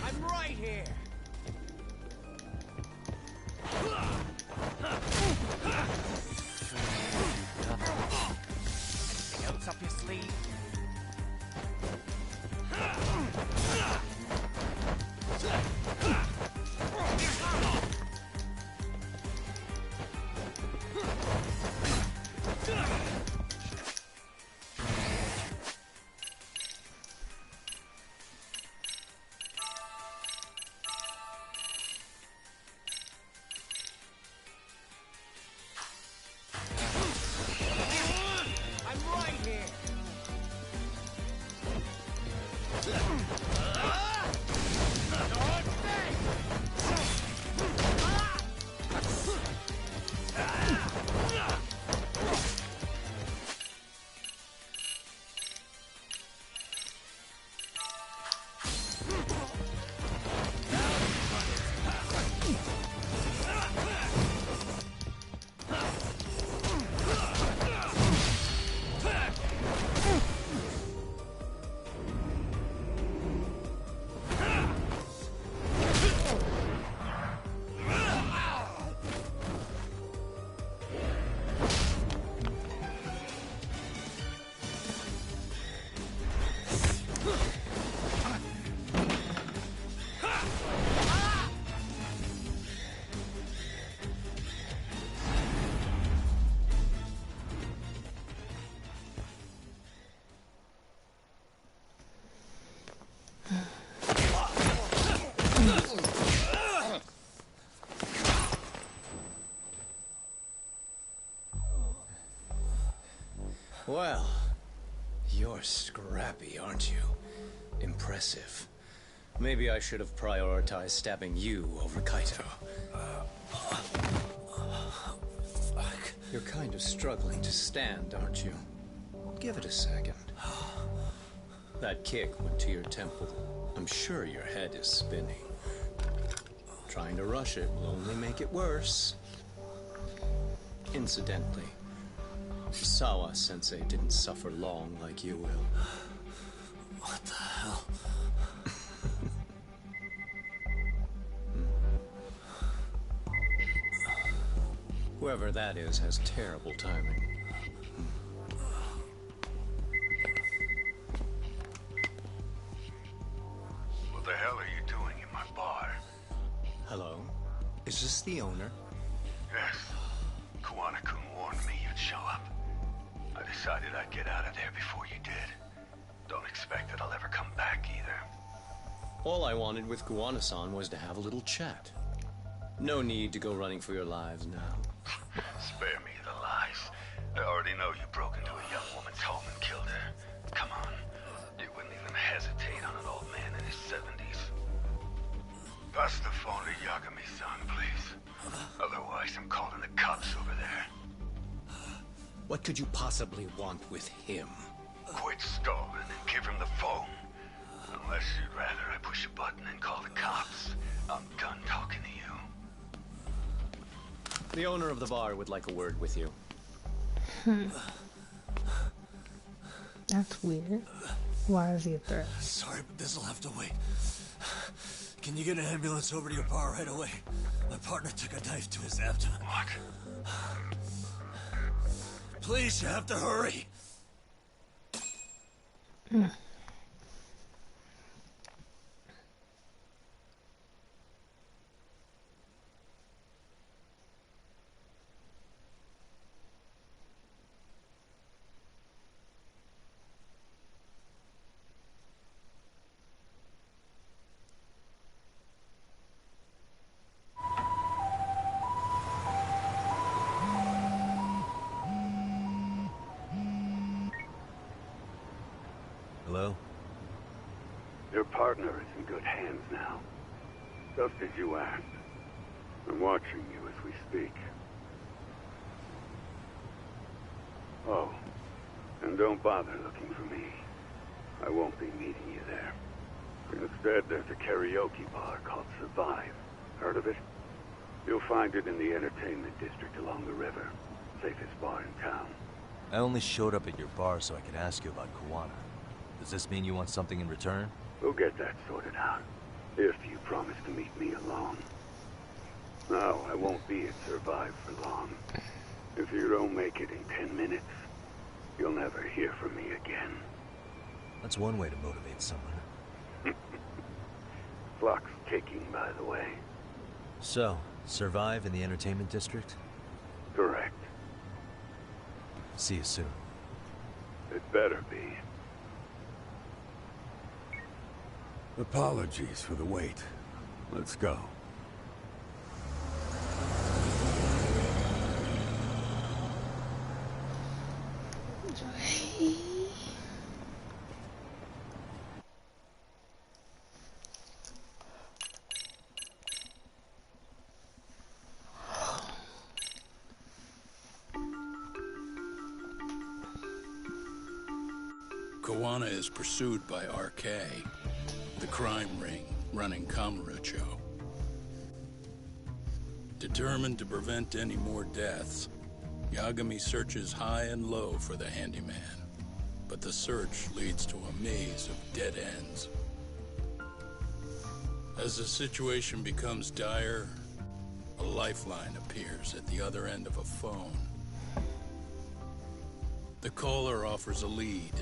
I'm right here. Anything else up your sleeve? I'm right here. Well, you're scrappy, aren't you? Impressive. Maybe I should have prioritized stabbing you over Kaito. You're kind of struggling to stand, aren't you? Give it a second. That kick went to your temple. I'm sure your head is spinning. Trying to rush it will only make it worse. Incidentally, Sawa-sensei didn't suffer long like you will. What the hell? Whoever that is has terrible timing. What the hell are you doing in my bar? Hello? Is this the owner? Yes. Kuwana-kun warned me you'd show up. I decided I'd get out of there before you did. Don't expect that I'll ever come back either. All I wanted with Kuwana-san was to have a little chat. No need to go running for your lives now. Spare me the lies. I already know you broke into a young woman's home and killed her. Come on. You wouldn't even hesitate on an old man in his 70s. Pass the phone to Yagami-san, please. Otherwise, I'm calling the cops over there. What could you possibly want with him? Quit stalling and give him the phone. Unless you'd rather I push a button and call the cops. I'm done talking to you. The owner of the bar would like a word with you. That's weird. Why is he a threat? Sorry, but this'll have to wait. Can you get an ambulance over to your bar right away? My partner took a knife to his abdomen. What? Please, you have to hurry. Hello? Your partner is in good hands now. Just as you asked. I'm watching you as we speak. Oh, and don't bother looking for me. I won't be meeting you there. Instead, there's a karaoke bar called Survive. Heard of it? You'll find it in the entertainment district along the river. Safest bar in town. I only showed up at your bar so I could ask you about Kuwana. Does this mean you want something in return? We'll get that sorted out. If you promise to meet me alone. No, I won't be at Survive for long. If you don't make it in 10 minutes, you'll never hear from me again. That's one way to motivate someone. Clock's ticking, by the way. So, Survive in the entertainment district? Correct. See you soon. It better be. Apologies for the wait. Let's go. Kuwana is pursued by RK, the crime ring running Kamurocho. Determined to prevent any more deaths, Yagami searches high and low for the handyman, but the search leads to a maze of dead ends. As the situation becomes dire, a lifeline appears at the other end of a phone. The caller offers a lead,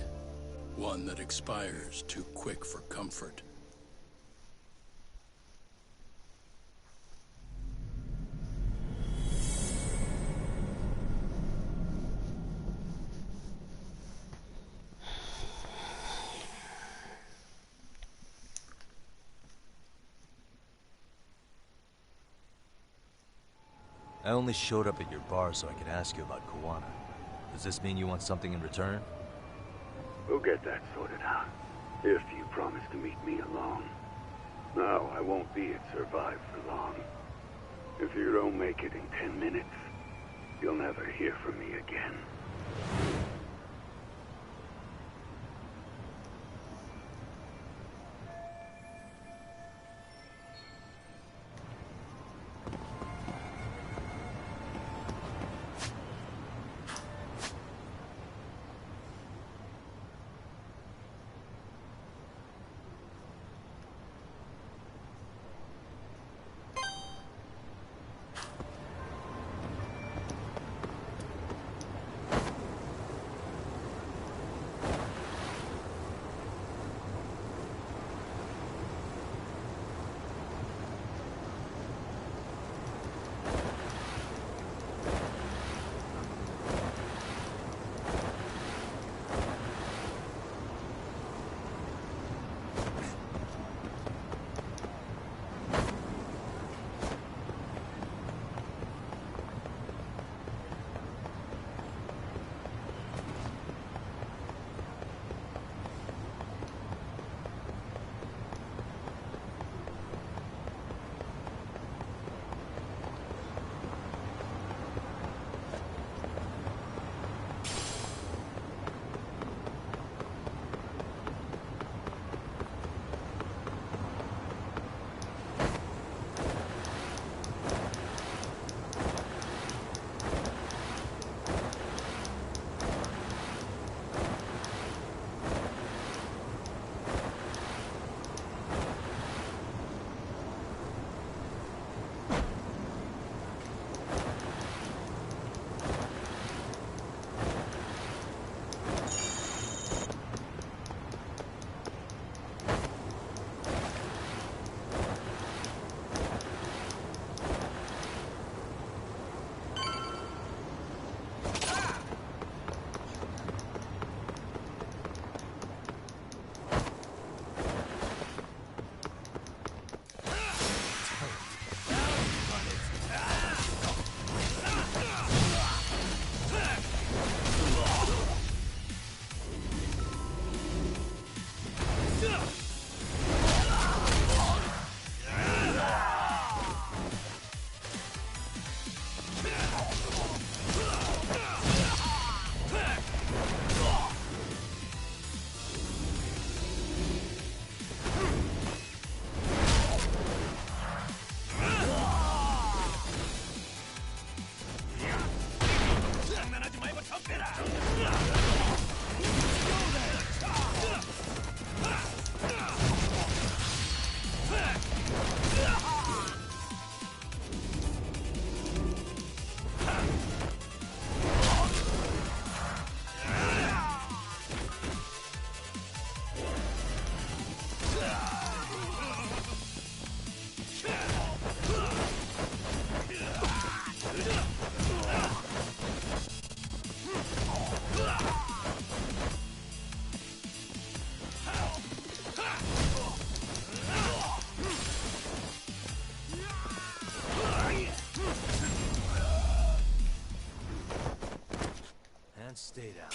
one that expires too quick for comfort. I only showed up at your bar so I could ask you about Kuwana. Does this mean you want something in return? We'll get that sorted out. If you promise to meet me alone. No, I won't be at Survive for long. If you don't make it in 10 minutes, you'll never hear from me again. Stay down.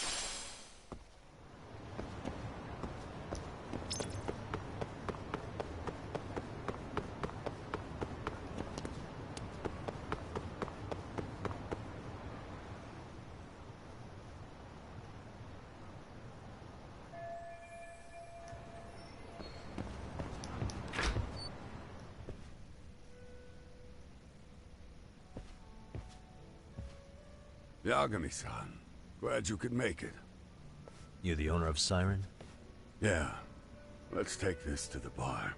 Yagami-san, glad you could make it. You the owner of Siren? Yeah. Let's take this to the bar.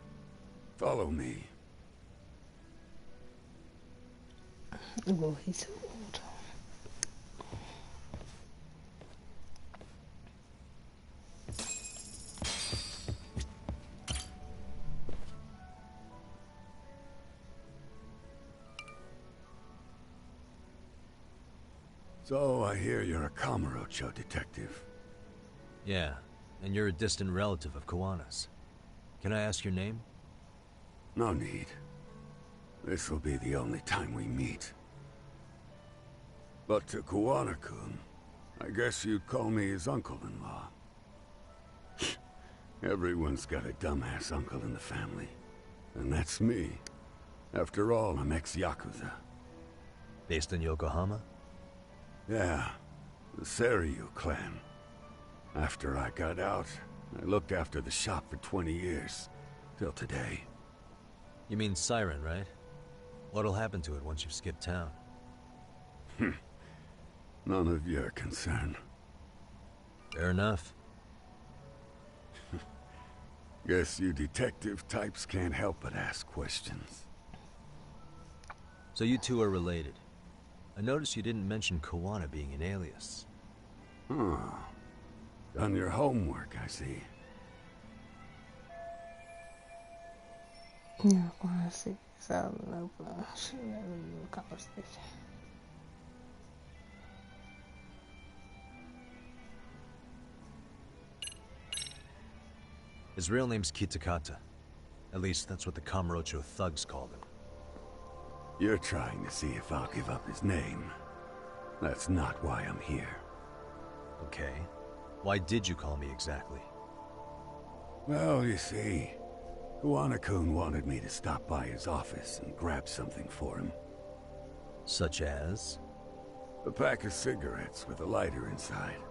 Follow me. Well, he's old. So, I hear you're a Kamurocho detective. Yeah, and you're a distant relative of Kawana's. Can I ask your name? No need. This will be the only time we meet. But to Kawana-kun, I guess you'd call me his uncle-in-law. Everyone's got a dumbass uncle in the family. And that's me. After all, I'm ex-Yakuza. Based in Yokohama? Yeah, the Seiryu clan. After I got out, I looked after the shop for 20 years. Till today. You mean Siren, right? What'll happen to it once you've skipped town? None of your concern. Fair enough. Guess you detective types can't help but ask questions. So you two are related. I noticed you didn't mention Kawana being an alias. Huh. Done your homework, I see. Yeah, I want to see this out in the open. Should have a conversation. His real name's Kitakata. At least that's what the Kamurocho thugs called him. You're trying to see if I'll give up his name. That's not why I'm here. Okay. Why did you call me exactly? Well, you see, Kawana-kun wanted me to stop by his office and grab something for him. Such as? A pack of cigarettes with a lighter inside.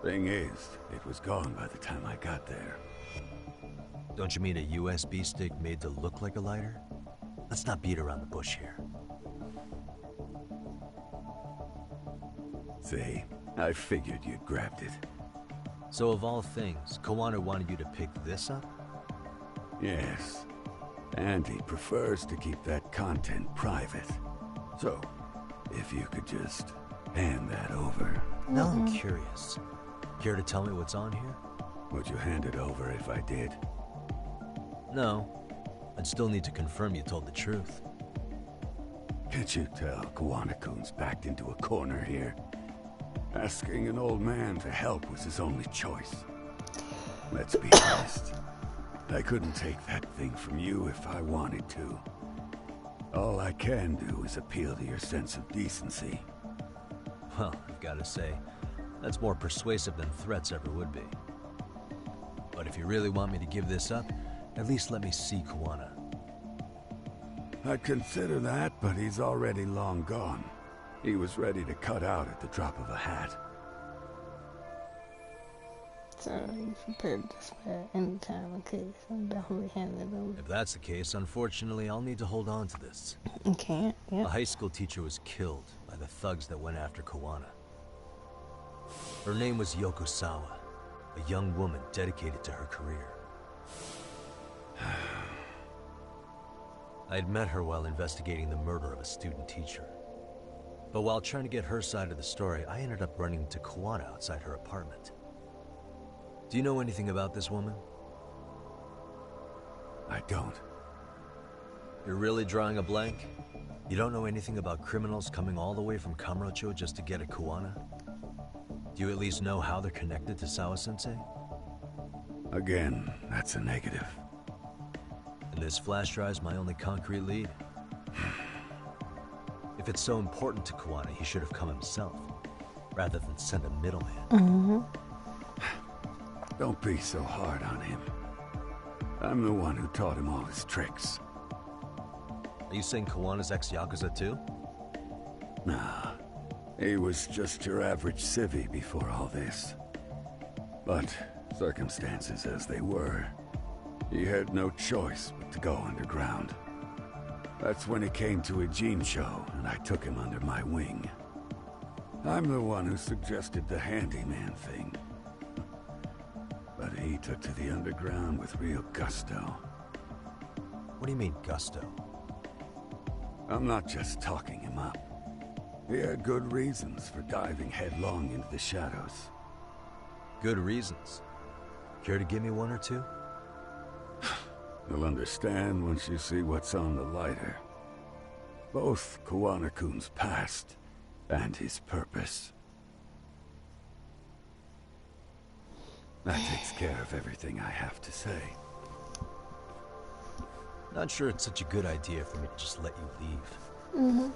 Thing is, it was gone by the time I got there. Don't you mean a USB stick made to look like a lighter? Let's not beat around the bush here. See, I figured you'd grabbed it. So of all things, Kawana wanted you to pick this up? Yes. And he prefers to keep that content private. So, if you could just hand that over. Now I'm curious. Care to tell me what's on here? Would you hand it over if I did? No. I'd still need to confirm you told the truth. Can't you tell Kawana-kun's backed into a corner here? Asking an old man to help was his only choice. Let's be honest. I couldn't take that thing from you if I wanted to. All I can do is appeal to your sense of decency. Well, I've got to say, that's more persuasive than threats ever would be. But if you really want me to give this up, at least let me see Kawana. I'd consider that, but he's already long gone. He was ready to cut out at the drop of a hat. So he's prepared to spare any time in case I'm definitely handing it over. If that's the case, unfortunately, I'll need to hold on to this. You can't, yeah. A high school teacher was killed by the thugs that went after Kawana. Her name was Yoko Sawa, a young woman dedicated to her career. I'd met her while investigating the murder of a student teacher. But while trying to get her side of the story, I ended up running into Kawana outside her apartment. Do you know anything about this woman? I don't. You're really drawing a blank? You don't know anything about criminals coming all the way from Kamurocho just to get at Kawana? Do you at least know how they're connected to Sawa-sensei? Again, that's a negative. And this flash drive's my only concrete lead. If it's so important to Kawana, he should have come himself. rather than send a middleman. Mm-hmm. Don't be so hard on him. I'm the one who taught him all his tricks. Are you saying Kawana's ex-Yakuza too? Nah, he was just your average civvy before all this. But circumstances as they were, he had no choice but to go underground. That's when it came to a Gene show, and I took him under my wing. I'm the one who suggested the handyman thing. But he took to the underground with real gusto. What do you mean, gusto? I'm not just talking him up. He had good reasons for diving headlong into the shadows. Good reasons. Care to give me one or two? You'll understand once you see what's on the lighter. Both Kawana-kun's past and his purpose. That takes care of everything I have to say. Not sure it's such a good idea for me to just let you leave. Mm-hmm.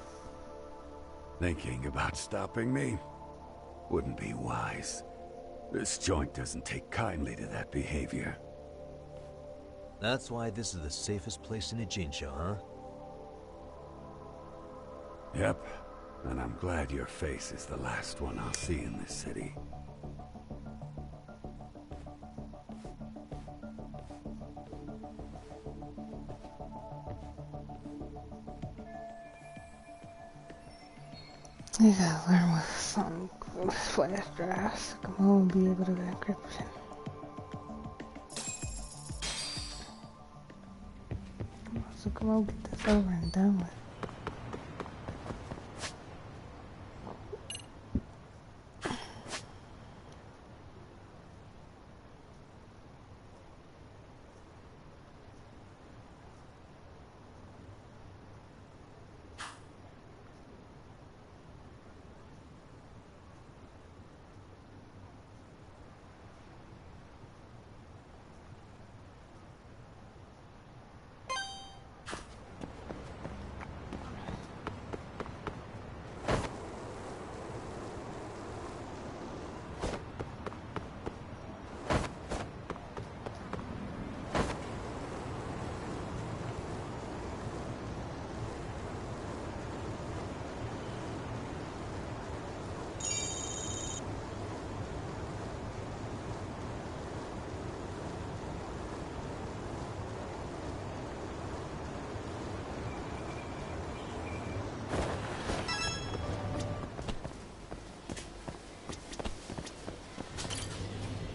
Thinking about stopping me wouldn't be wise. This joint doesn't take kindly to that behavior. That's why this is the safest place in Ijincho, huh? Yep, and I'm glad your face is the last one I'll see in this city. You gotta learn with some flash drives. Come on, be able to get encryption. So come on, get this over and done with.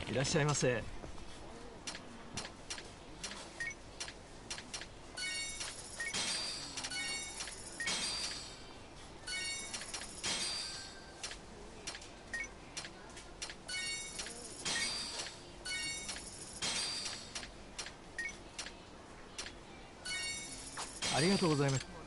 いらっしゃいませ。ありがとうございます。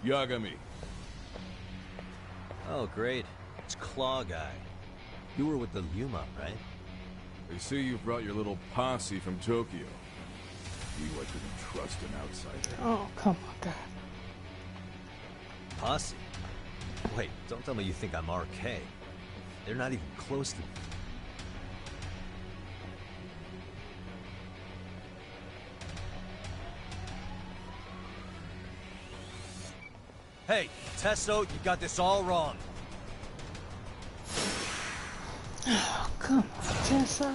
Yagami. Oh, great. It's Claw Guy. You were with the Yuma, right? They see you brought your little posse from Tokyo. You I couldn't trust an outsider. Oh, come on, God. Posse? Wait, don't tell me you think I'm RK. They're not even close to me. Hey, Tesso, you got this all wrong. Oh, come on, Tesso.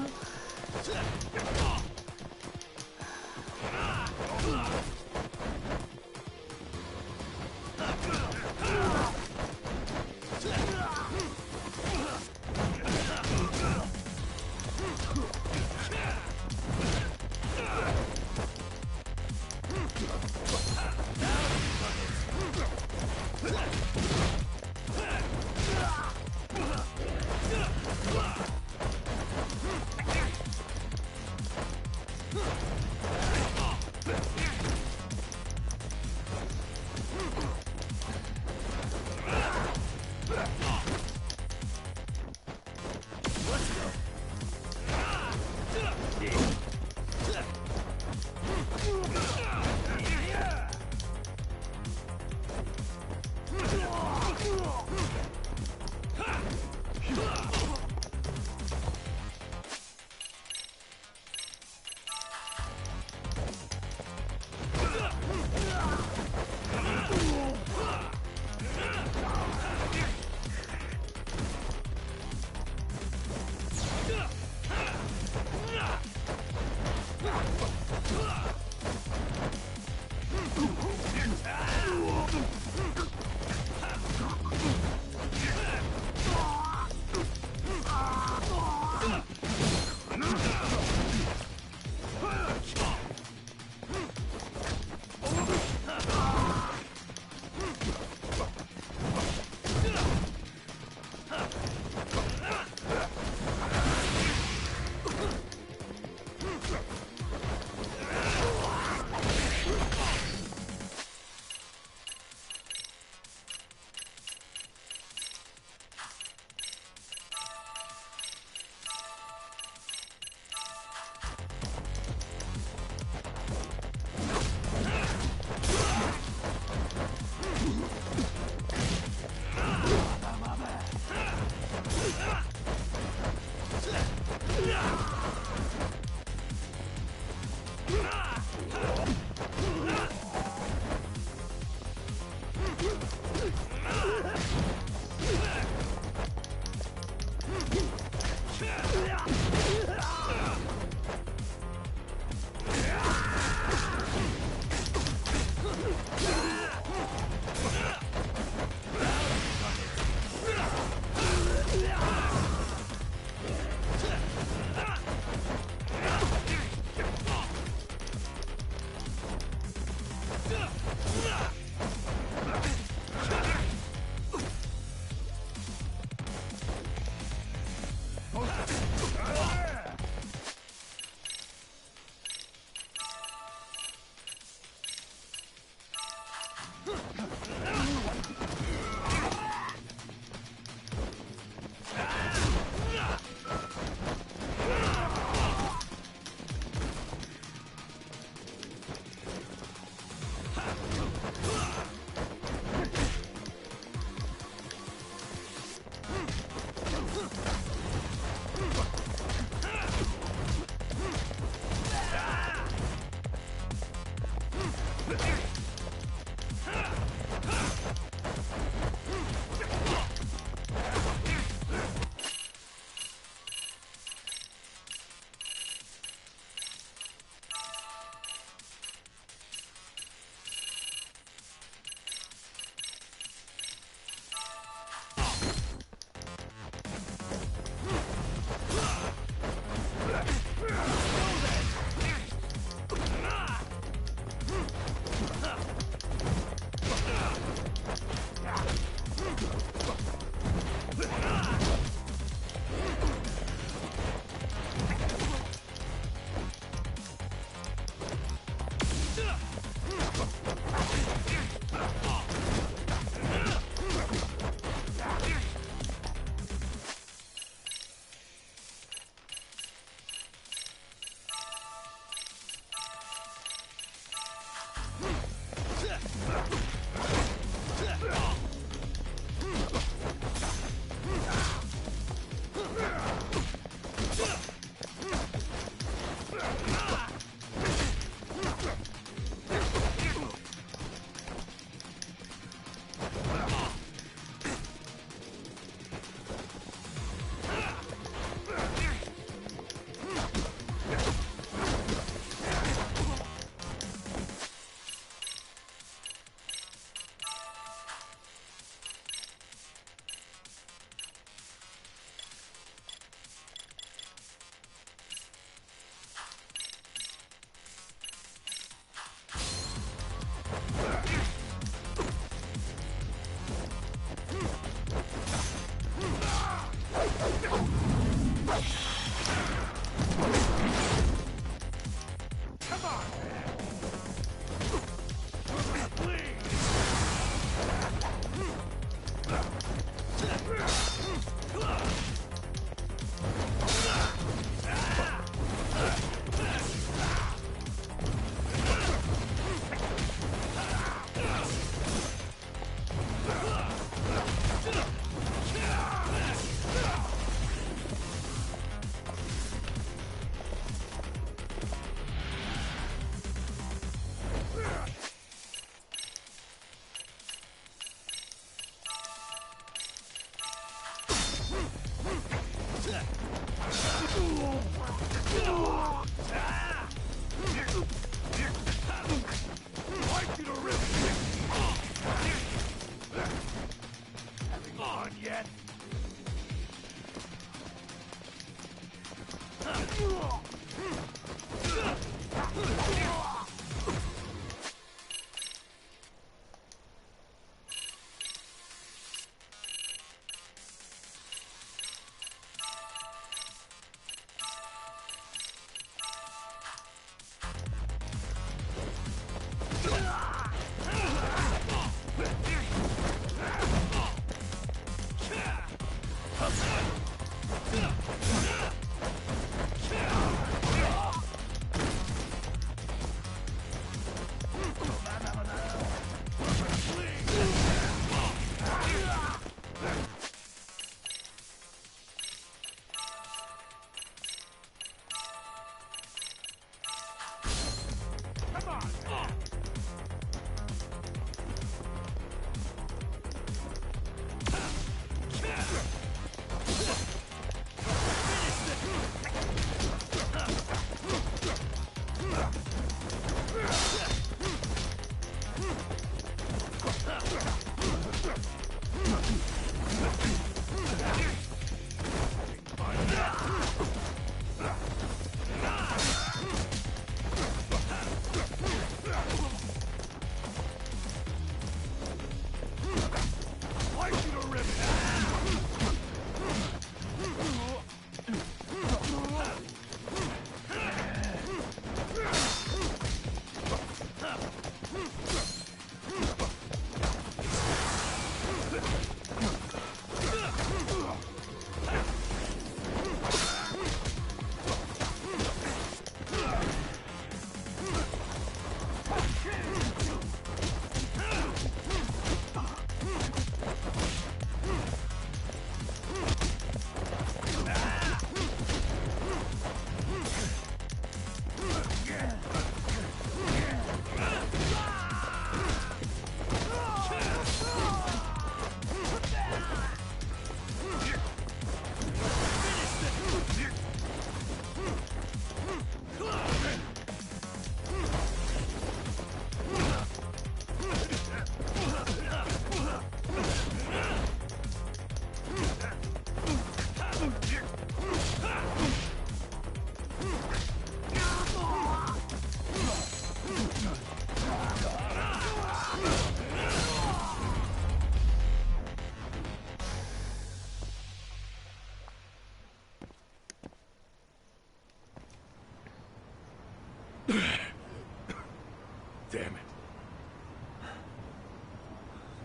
Damn it.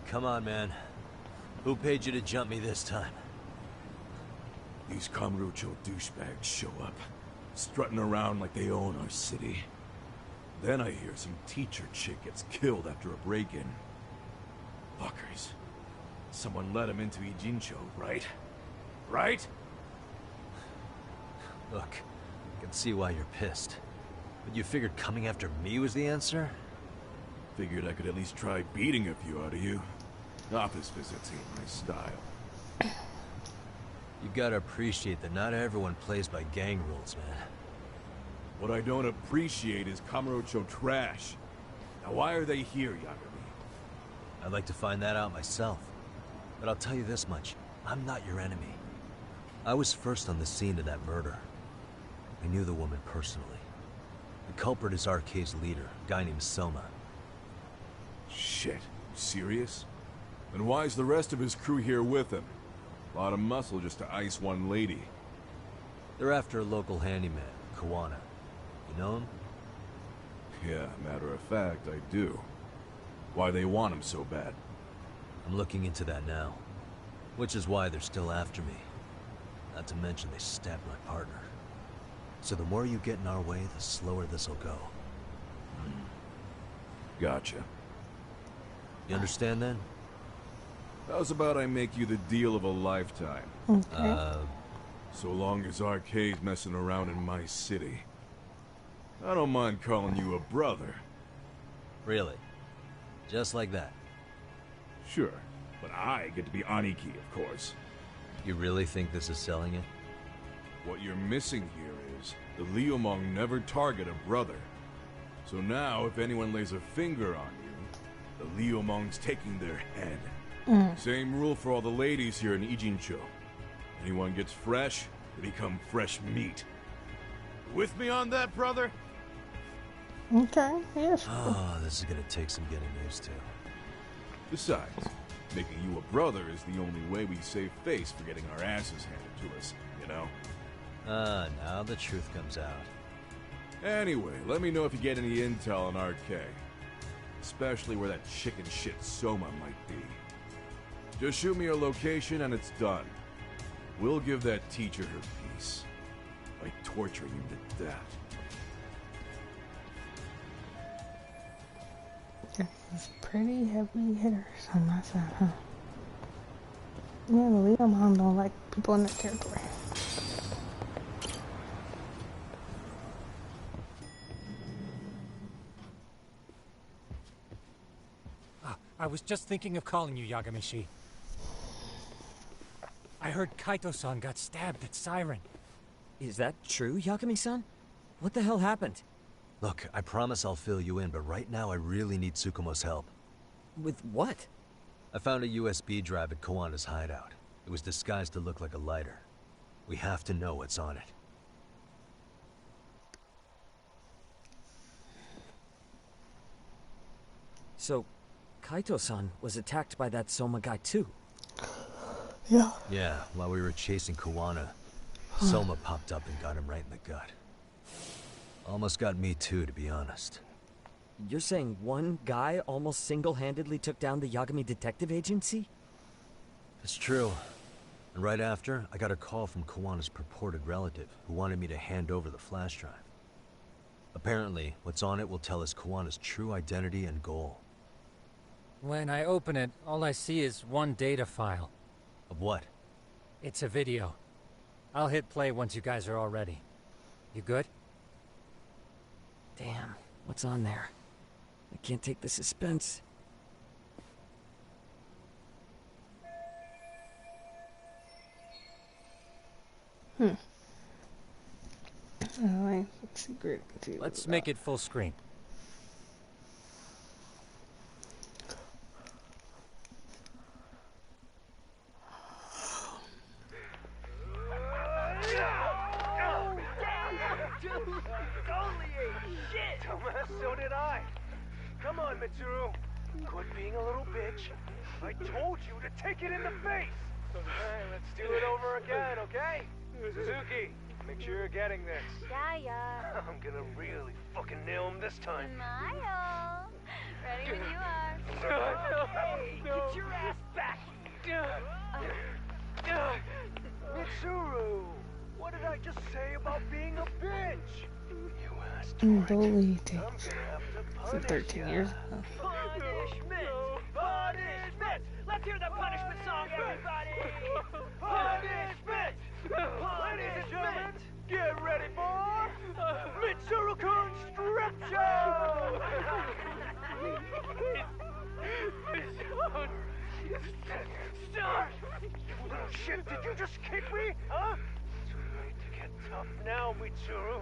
Come on, man. Who paid you to jump me this time? These Kamurocho douchebags show up, strutting around like they own our city. Then I hear some teacher chick gets killed after a break-in. Fuckers. Someone let him into Ijincho, right? Right? Look, I can see why you're pissed. But you figured coming after me was the answer? Figured I could at least try beating a few out of you. Office visits ain't my style. You gotta appreciate that not everyone plays by gang rules, man. What I don't appreciate is Kamurocho trash. Now why are they here, Yagami? I'd like to find that out myself. But I'll tell you this much, I'm not your enemy. I was first on the scene of that murder. I knew the woman personally. The culprit is RK's leader, a guy named Soma. Shit, you serious? Then why is the rest of his crew here with him? A lot of muscle just to ice one lady. They're after a local handyman, Kawana. You know him? Yeah, matter of fact, I do. Why they want him so bad? I'm looking into that now. Which is why they're still after me. Not to mention they stabbed my partner. So the more you get in our way, the slower this'll go. Gotcha. You understand then? How's about I make you the deal of a lifetime? Okay. So long as RK's messing around in my city. I don't mind calling you a brother. Really? Just like that? Sure, but I get to be Aniki, of course. You really think this is selling it? What you're missing here is the Liumong never target a brother. So now, if anyone lays a finger on you, the Liumong's taking their head. Same rule for all the ladies here in Ijincho. Anyone gets fresh, they become fresh meat. With me on that, brother? Okay, yes. Oh, this is gonna take some getting used to. Besides, making you a brother is the only way we save face for getting our asses handed to us, you know? Now the truth comes out. Anyway, let me know if you get any intel on RK. Especially where that chicken shit Soma might be. Just shoot me your location and it's done. We'll give that teacher her peace. By torturing him to death. It's pretty heavy hitters on my side, huh? Yeah, the Leo mom don't like people in that territory. I was just thinking of calling you, Yagamishi. I heard Kaito-san got stabbed at Siren. Is that true, Yagami-san? What the hell happened? Look, I promise I'll fill you in, but right now I really need Tsukumo's help. With what? I found a USB drive at Kawana's hideout. It was disguised to look like a lighter. We have to know what's on it. So, Kaito-san was attacked by that Soma guy too? Yeah. Yeah, while we were chasing Kawana, Soma popped up and got him right in the gut. Almost got me too, to be honest. You're saying one guy almost single-handedly took down the Yagami Detective Agency? It's true. And right after, I got a call from Kawana's purported relative, who wanted me to hand over the flash drive. Apparently, what's on it will tell us Kawana's true identity and goal. When I open it, all I see is one data file. Of what? It's a video. I'll hit play once you guys are all ready. You good? Damn, what's on there? I can't take the suspense. Alright, secret. Let's make it full screen. So did I. Come on, Mitsuru. Quit being a little bitch. I told you to take it in the face. Alright, let's do it over again, okay? Suzuki, make sure you're getting this. Yeah. I'm gonna really fucking nail him this time. Smile. Ready when you are. Hey, get your ass back. Mitsuru, what did I just say about being a bitch? You asked for it. Bullied. I'm gonna have to For punish 13 years ya. ago. Punishment! Punishment! Let's hear the punishment song, everybody! Punishment! Ladies and gentlemen, get ready for Mitsuru Construction! Start! You little shit, did you just kick me? Huh? Too late to get tough now, Mitsuru.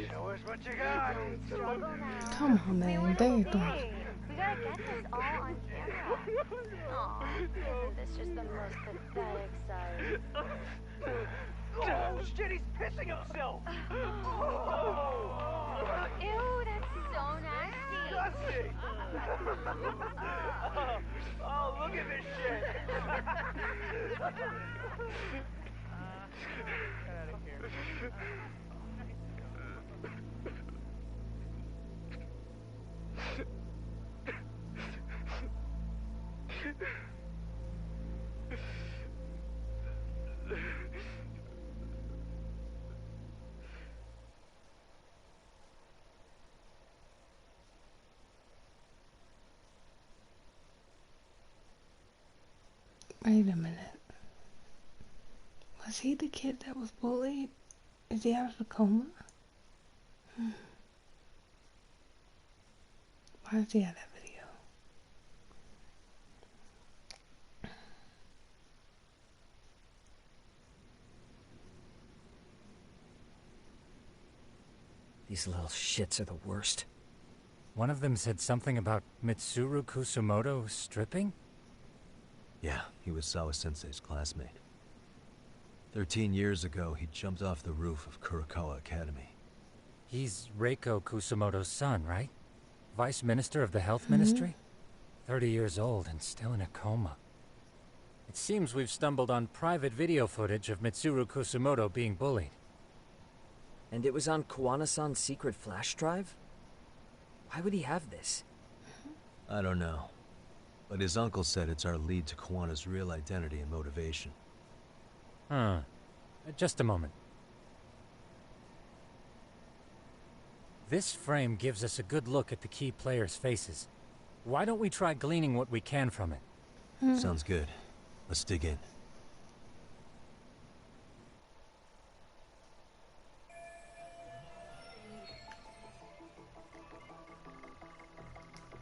Show us what you got. Come on, man. There you go. We gotta get this all on camera. Aw, isn't this just the most pathetic sight? Oh, shit, he's pissing himself! Ew, that's so nasty. Disgusting! Oh, look at this shit! Get out of here. Wait a minute. Was he the kid that was bullied? Is he out of the coma? Why does he have that video? These little shits are the worst. One of them said something about Mitsuru Kusumoto stripping? Yeah, he was Sawa-sensei's classmate. 13 years ago, he jumped off the roof of Kurokawa Academy. He's Reiko Kusumoto's son, right? Vice Minister of the Health Ministry? 30 years old and still in a coma. It seems we've stumbled on private video footage of Mitsuru Kusumoto being bullied. And it was on Kawana-san's secret flash drive? Why would he have this? I don't know. But his uncle said it's our lead to Kawana's real identity and motivation. Huh. Just a moment. This frame gives us a good look at the key players' faces. Why don't we try gleaning what we can from it? Sounds good. Let's dig in.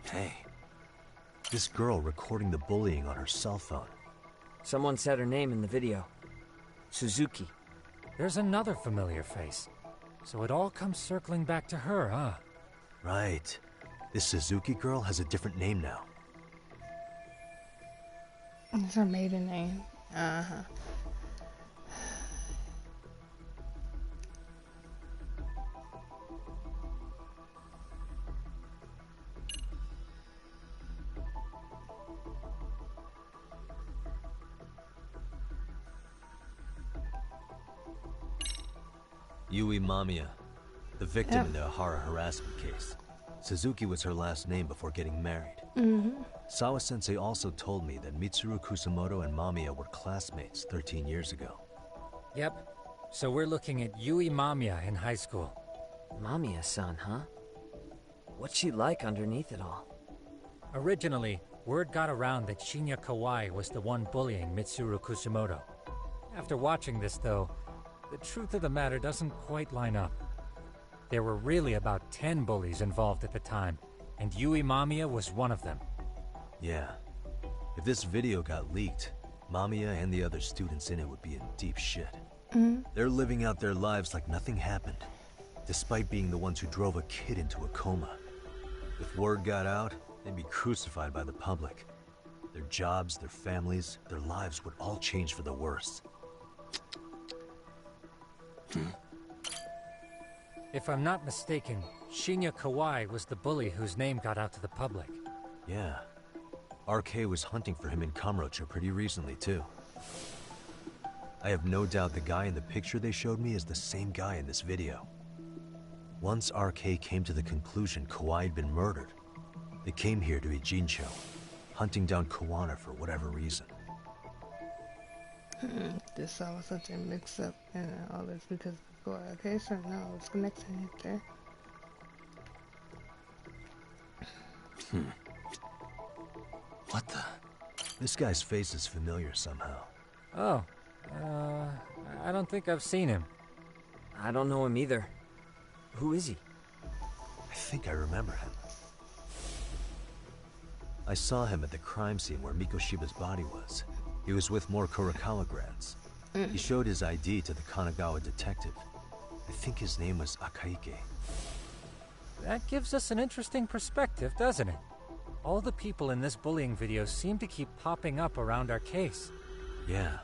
Hey, This girl recording the bullying on her cell phone. Someone said her name in the video. Suzuki. There's another familiar face. So it all comes circling back to her, huh? Right. This Suzuki girl has a different name now. It's her maiden name. Uh-huh. Yui Mamiya, the victim in the Ahara harassment case. Suzuki was her last name before getting married. Sawa-sensei also told me that Mitsuru Kusamoto and Mamiya were classmates 13 years ago. Yep. So we're looking at Yui Mamiya in high school. Mamiya-san, huh? What's she like underneath it all? Originally, word got around that Shinya Kawai was the one bullying Mitsuru Kusamoto. After watching this, though, the truth of the matter doesn't quite line up. There were really about 10 bullies involved at the time, and Yui Mamiya was one of them. Yeah. If this video got leaked, Mamiya and the other students in it would be in deep shit. They're living out their lives like nothing happened, despite being the ones who drove a kid into a coma. If word got out, they'd be crucified by the public. Their jobs, their families, their lives would all change for the worse. If I'm not mistaken, Shinya Kawai was the bully whose name got out to the public. Yeah. RK was hunting for him in Kamurocho pretty recently, too. I have no doubt the guy in the picture they showed me is the same guy in this video. Once RK came to the conclusion Kawai had been murdered, they came here to Ijincho, hunting down Kawana for whatever reason. This was such a mix-up and all this because of the okay, so no, it's connected there. What the? This guy's face is familiar somehow. Oh, I don't think I've seen him. I don't know him either. Who is he? I think I remember him. I saw him at the crime scene where Mikoshiba's body was. He was with more Kurokawa grads. He showed his ID to the Kanagawa detective. I think his name was Akaike. That gives us an interesting perspective, doesn't it? All the people in this bullying video seem to keep popping up around our case. Yeah,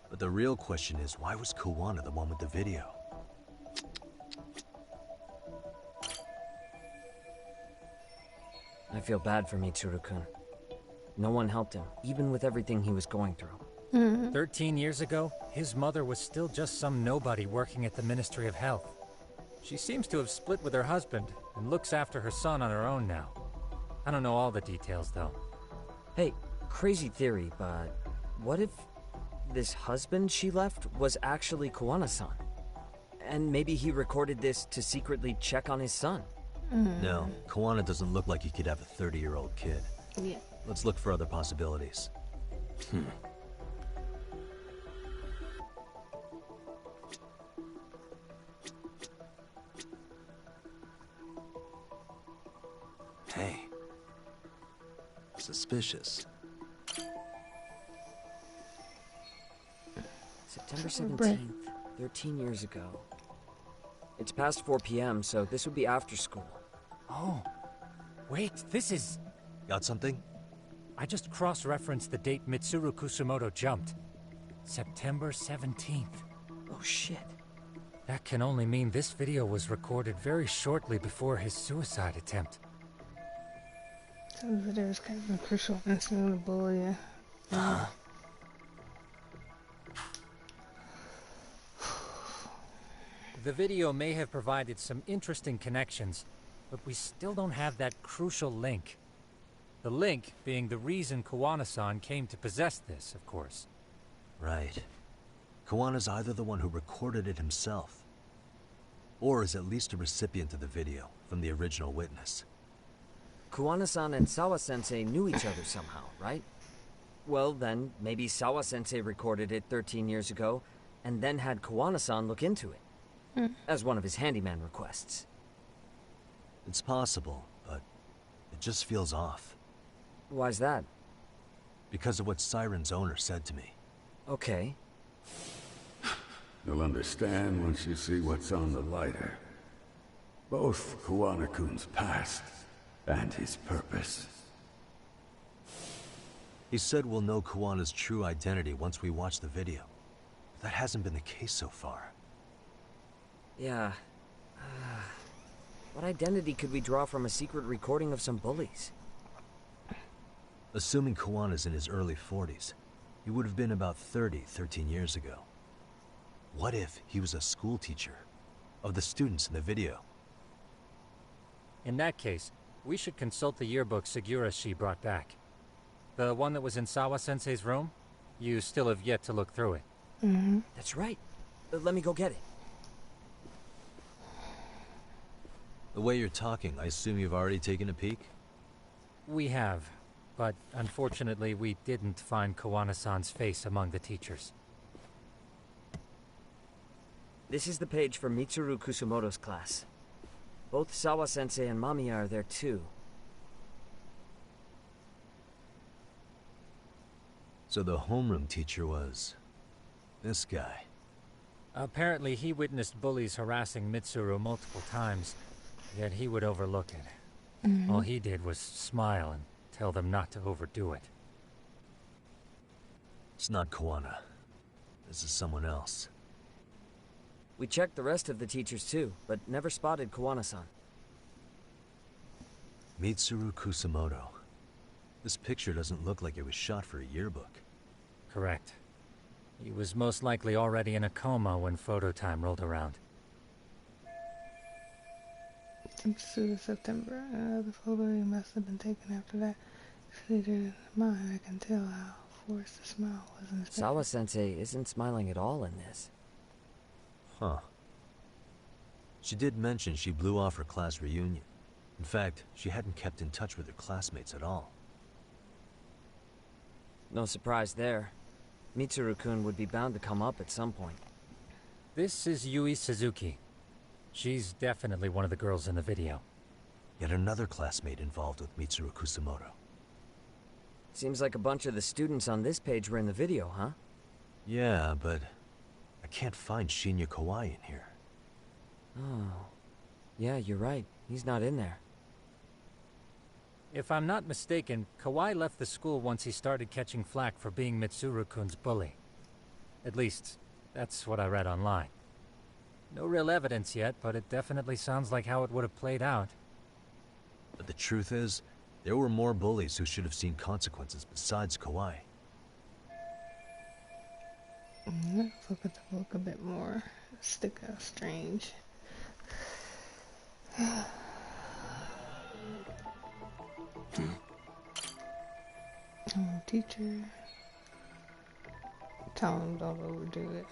but the real question is, why was Kawana the one with the video? I feel bad for Mitsuru-kun. No one helped him, even with everything he was going through. 13 years ago, his mother was still just some nobody working at the Ministry of Health. She seems to have split with her husband and looks after her son on her own now. I don't know all the details, though. Hey, crazy theory, but what if this husband she left was actually Kawana-san? And maybe he recorded this to secretly check on his son? No, Kawana doesn't look like he could have a 30-year-old kid. Yeah. Let's look for other possibilities. Hey. Suspicious. September 17th, 13 years ago. It's past 4 p.m., so this would be after school. Oh, wait, this is... Got something? I just cross-referenced the date Mitsuru Kusamoto jumped. September 17th. Oh shit. That can only mean this video was recorded very shortly before his suicide attempt. So the video is kind of a crucial incident of bullying. The video may have provided some interesting connections, but we still don't have that crucial link. The link being the reason Kawana-san came to possess this, of course. Right. Kawana's either the one who recorded it himself, or is at least a recipient of the video from the original witness. Kawana-san and Sawa-sensei knew each other somehow, right? Well, then, maybe Sawa-sensei recorded it 13 years ago, and then had Kawana-san look into it, as one of his handyman requests. It's possible, but it just feels off. Why's that? Because of what Siren's owner said to me. Okay. You'll understand once you see what's on the lighter. Both Kuwana-kun's past and his purpose. He said we'll know Kuwana's true identity once we watch the video. But that hasn't been the case so far. Yeah. What identity could we draw from a secret recording of some bullies? Assuming Kuwana's in his early 40s, he would have been about 13 years ago. What if he was a school teacher of the students in the video? In that case, we should consult the yearbook Segura-shi brought back. The one that was in Sawa-sensei's room? You still have yet to look through it. Mm-hmm. That's right. Let me go get it. The way you're talking, I assume you've already taken a peek? We have, but unfortunately we didn't find Kawana-san's face among the teachers. This is the page for Mitsuru Kusumoto's class. Both Sawa-sensei and Mamiya are there too. So the homeroom teacher was... this guy. Apparently he witnessed bullies harassing Mitsuru multiple times, yet he would overlook it. Mm-hmm. All he did was smile and tell them not to overdo it. It's not Kuwana. This is someone else. We checked the rest of the teachers too, but never spotted Kawana-san. Mitsuru Kusumoto. This picture doesn't look like it was shot for a yearbook. Correct. He was most likely already in a coma when photo time rolled around. September. The photo must have been taken after that. Later, mine, I can tell how forced the smile was in his face. Sawa-sensei isn't smiling at all in this. Huh. She did mention she blew off her class reunion. In fact, she hadn't kept in touch with her classmates at all. No surprise there. Mitsuru-kun would be bound to come up at some point. This is Yui Suzuki. She's definitely one of the girls in the video. Yet another classmate involved with Mitsuru Kusumoto. Seems like a bunch of the students on this page were in the video, huh? Yeah, but I can't find Shinya Kawai in here. Oh. Yeah, you're right. He's not in there. If I'm not mistaken, Kawai left the school once he started catching flack for being Mitsuru-kun's bully. At least, that's what I read online. No real evidence yet, but it definitely sounds like how it would have played out. But the truth is, there were more bullies who should have seen consequences besides Kawai. Let's look at the book a bit more. Stick out strange. Teacher. Tell him don't overdo it.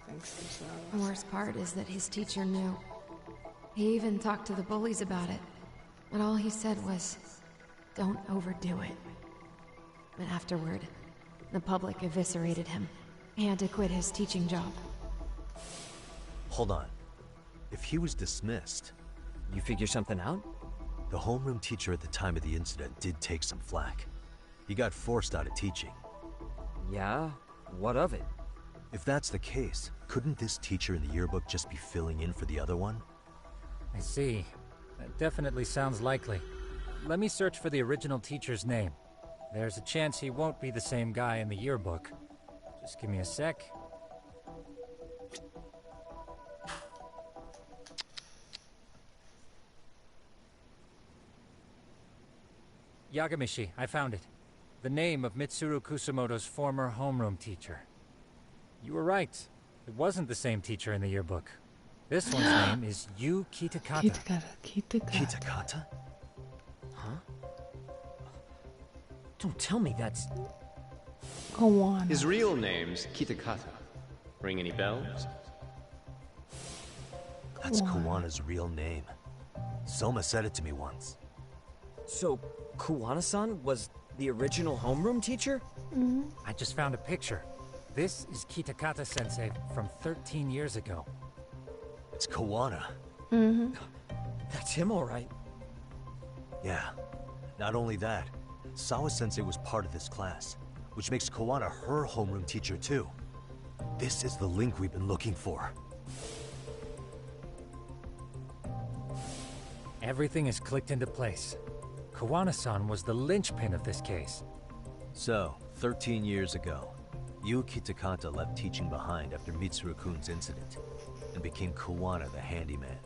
Thanks. The worst part is that his teacher knew. He even talked to the bullies about it. But all he said was, don't overdo it. But afterward, the public eviscerated him. He had to quit his teaching job. Hold on. If he was dismissed... You figure something out? The homeroom teacher at the time of the incident did take some flack. He got forced out of teaching. Yeah? What of it? If that's the case, couldn't this teacher in the yearbook just be filling in for the other one? I see. That definitely sounds likely. Let me search for the original teacher's name. There's a chance he won't be the same guy in the yearbook. Just give me a sec. Yagamishi, I found it. The name of Mitsuru Kusumoto's former homeroom teacher. You were right. It wasn't the same teacher in the yearbook. This one's name is Yu Kitakata. Kitakata? Huh? Don't tell me that's... Kawana. His real name's Kitakata. Ring any bells? That's Kawana's real name. Soma said it to me once. So, Kawana-san was the original homeroom teacher? Mm-hmm. I just found a picture. This is Kitakata-sensei from 13 years ago. It's Kawana. Mm-hmm. That's him, all right. Yeah. Not only that, Sawa-sensei was part of this class, which makes Koana her homeroom teacher too. This is the link we've been looking for. Everything is clicked into place. Koana-san was the linchpin of this case. So, 13 years ago, Yuki Takata left teaching behind after Mitsuru-kun's incident, and became Koana the handyman.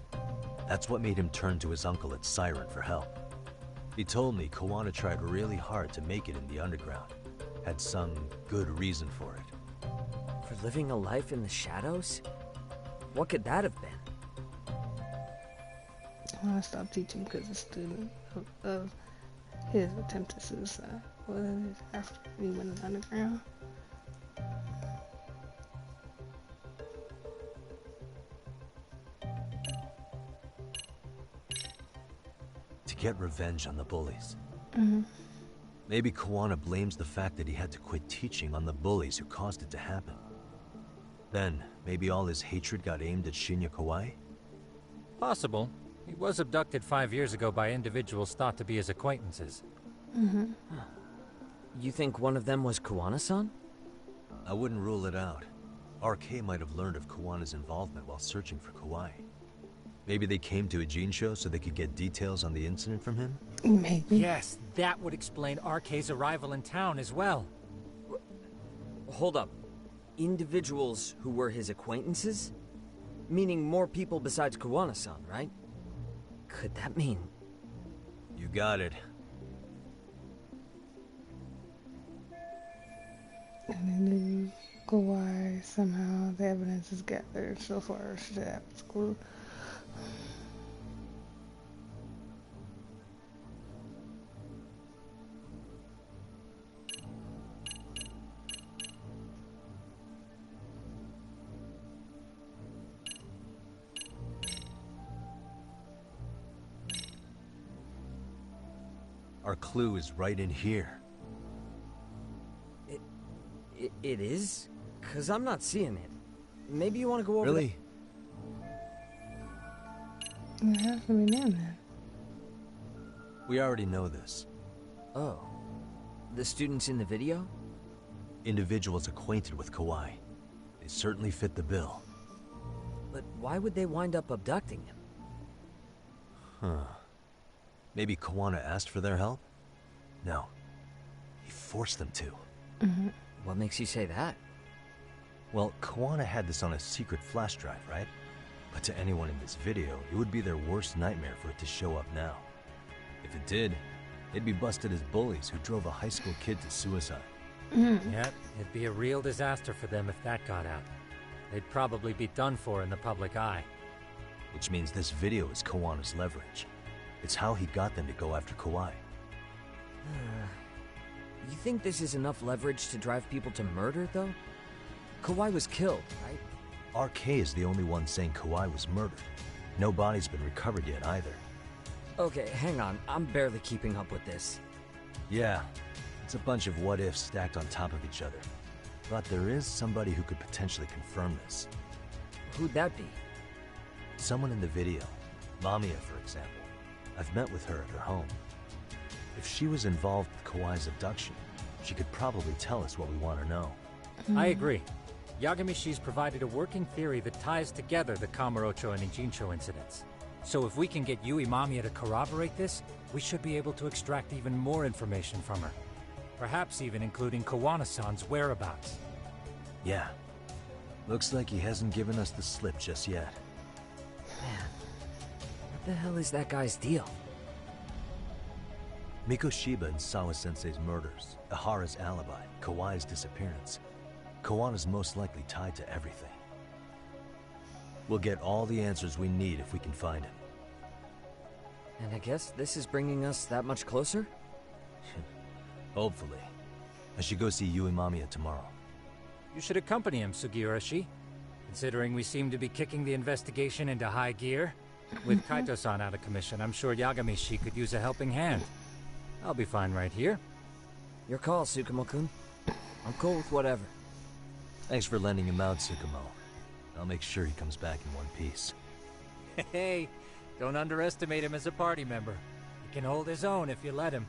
That's what made him turn to his uncle at Siren for help. He told me Koana tried really hard to make it in the underground. Had some good reason for it. For living a life in the shadows? What could that have been? I want to stop teaching because a student of his attempted suicide. What is it after he went underground? To get revenge on the bullies. Mm-hmm. Maybe Koana blames the fact that he had to quit teaching on the bullies who caused it to happen. Then, maybe all his hatred got aimed at Shinya Kawai? Possible. He was abducted 5 years ago by individuals thought to be his acquaintances. Mm-hmm. You think one of them was Koana-san? I wouldn't rule it out. RK might have learned of Koana's involvement while searching for Kawai. Maybe they came to a Jinsho so they could get details on the incident from him? Maybe. Yes, that would explain RK's arrival in town as well. Hold up. Individuals who were his acquaintances? Meaning more people besides Koana-san, right? Could that mean? You got it. And then Kawhi, somehow the evidence is gathered so far as to have his clue. Our clue is right in here. It is? 'Cause I'm not seeing it. Maybe you want to go over Really? It has to be down there. We already know this. Oh. The students in the video? Individuals acquainted with Kawai. They certainly fit the bill. But why would they wind up abducting him? Huh. Maybe Koana asked for their help? No. He forced them to. Mm-hmm. What makes you say that? Well, Koana had this on a secret flash drive, right? But to anyone in this video, it would be their worst nightmare for it to show up now. If it did, they'd be busted as bullies who drove a high school kid to suicide. Mm-hmm. Yep, it'd be a real disaster for them if that got out. They'd probably be done for in the public eye. Which means this video is Koana's leverage. It's how he got them to go after Kawai. You think this is enough leverage to drive people to murder, though? Kawai was killed, right? RK is the only one saying Kawai was murdered. No body's been recovered yet either. Okay, hang on. I'm barely keeping up with this. Yeah, it's a bunch of what-ifs stacked on top of each other. But there is somebody who could potentially confirm this. Who'd that be? Someone in the video. Mamiya, for example. I've met with her at her home. If she was involved with Kawai's abduction, she could probably tell us what we want to know. I agree. Yagamishi's provided a working theory that ties together the Kamurocho and Ijincho incidents. So if we can get Yui Mamiya to corroborate this, we should be able to extract even more information from her. Perhaps even including Koana-san's whereabouts. Yeah. Looks like he hasn't given us the slip just yet. Man, what the hell is that guy's deal? Mikoshiba and Sawa-sensei's murders, Ihara's alibi, Kawai's disappearance. Koana's most likely tied to everything. We'll get all the answers we need if we can find him. And I guess this is bringing us that much closer? Hopefully. I should go see Yui Mamiya tomorrow. You should accompany him, Sugiurashi. Considering we seem to be kicking the investigation into high gear. With Kaito-san out of commission, I'm sure Yagamishi could use a helping hand. I'll be fine right here. Your call, Tsukumo-kun. I'm cool with whatever. Thanks for lending him out, Tsukumo. I'll make sure he comes back in one piece. Hey, don't underestimate him as a party member. He can hold his own if you let him.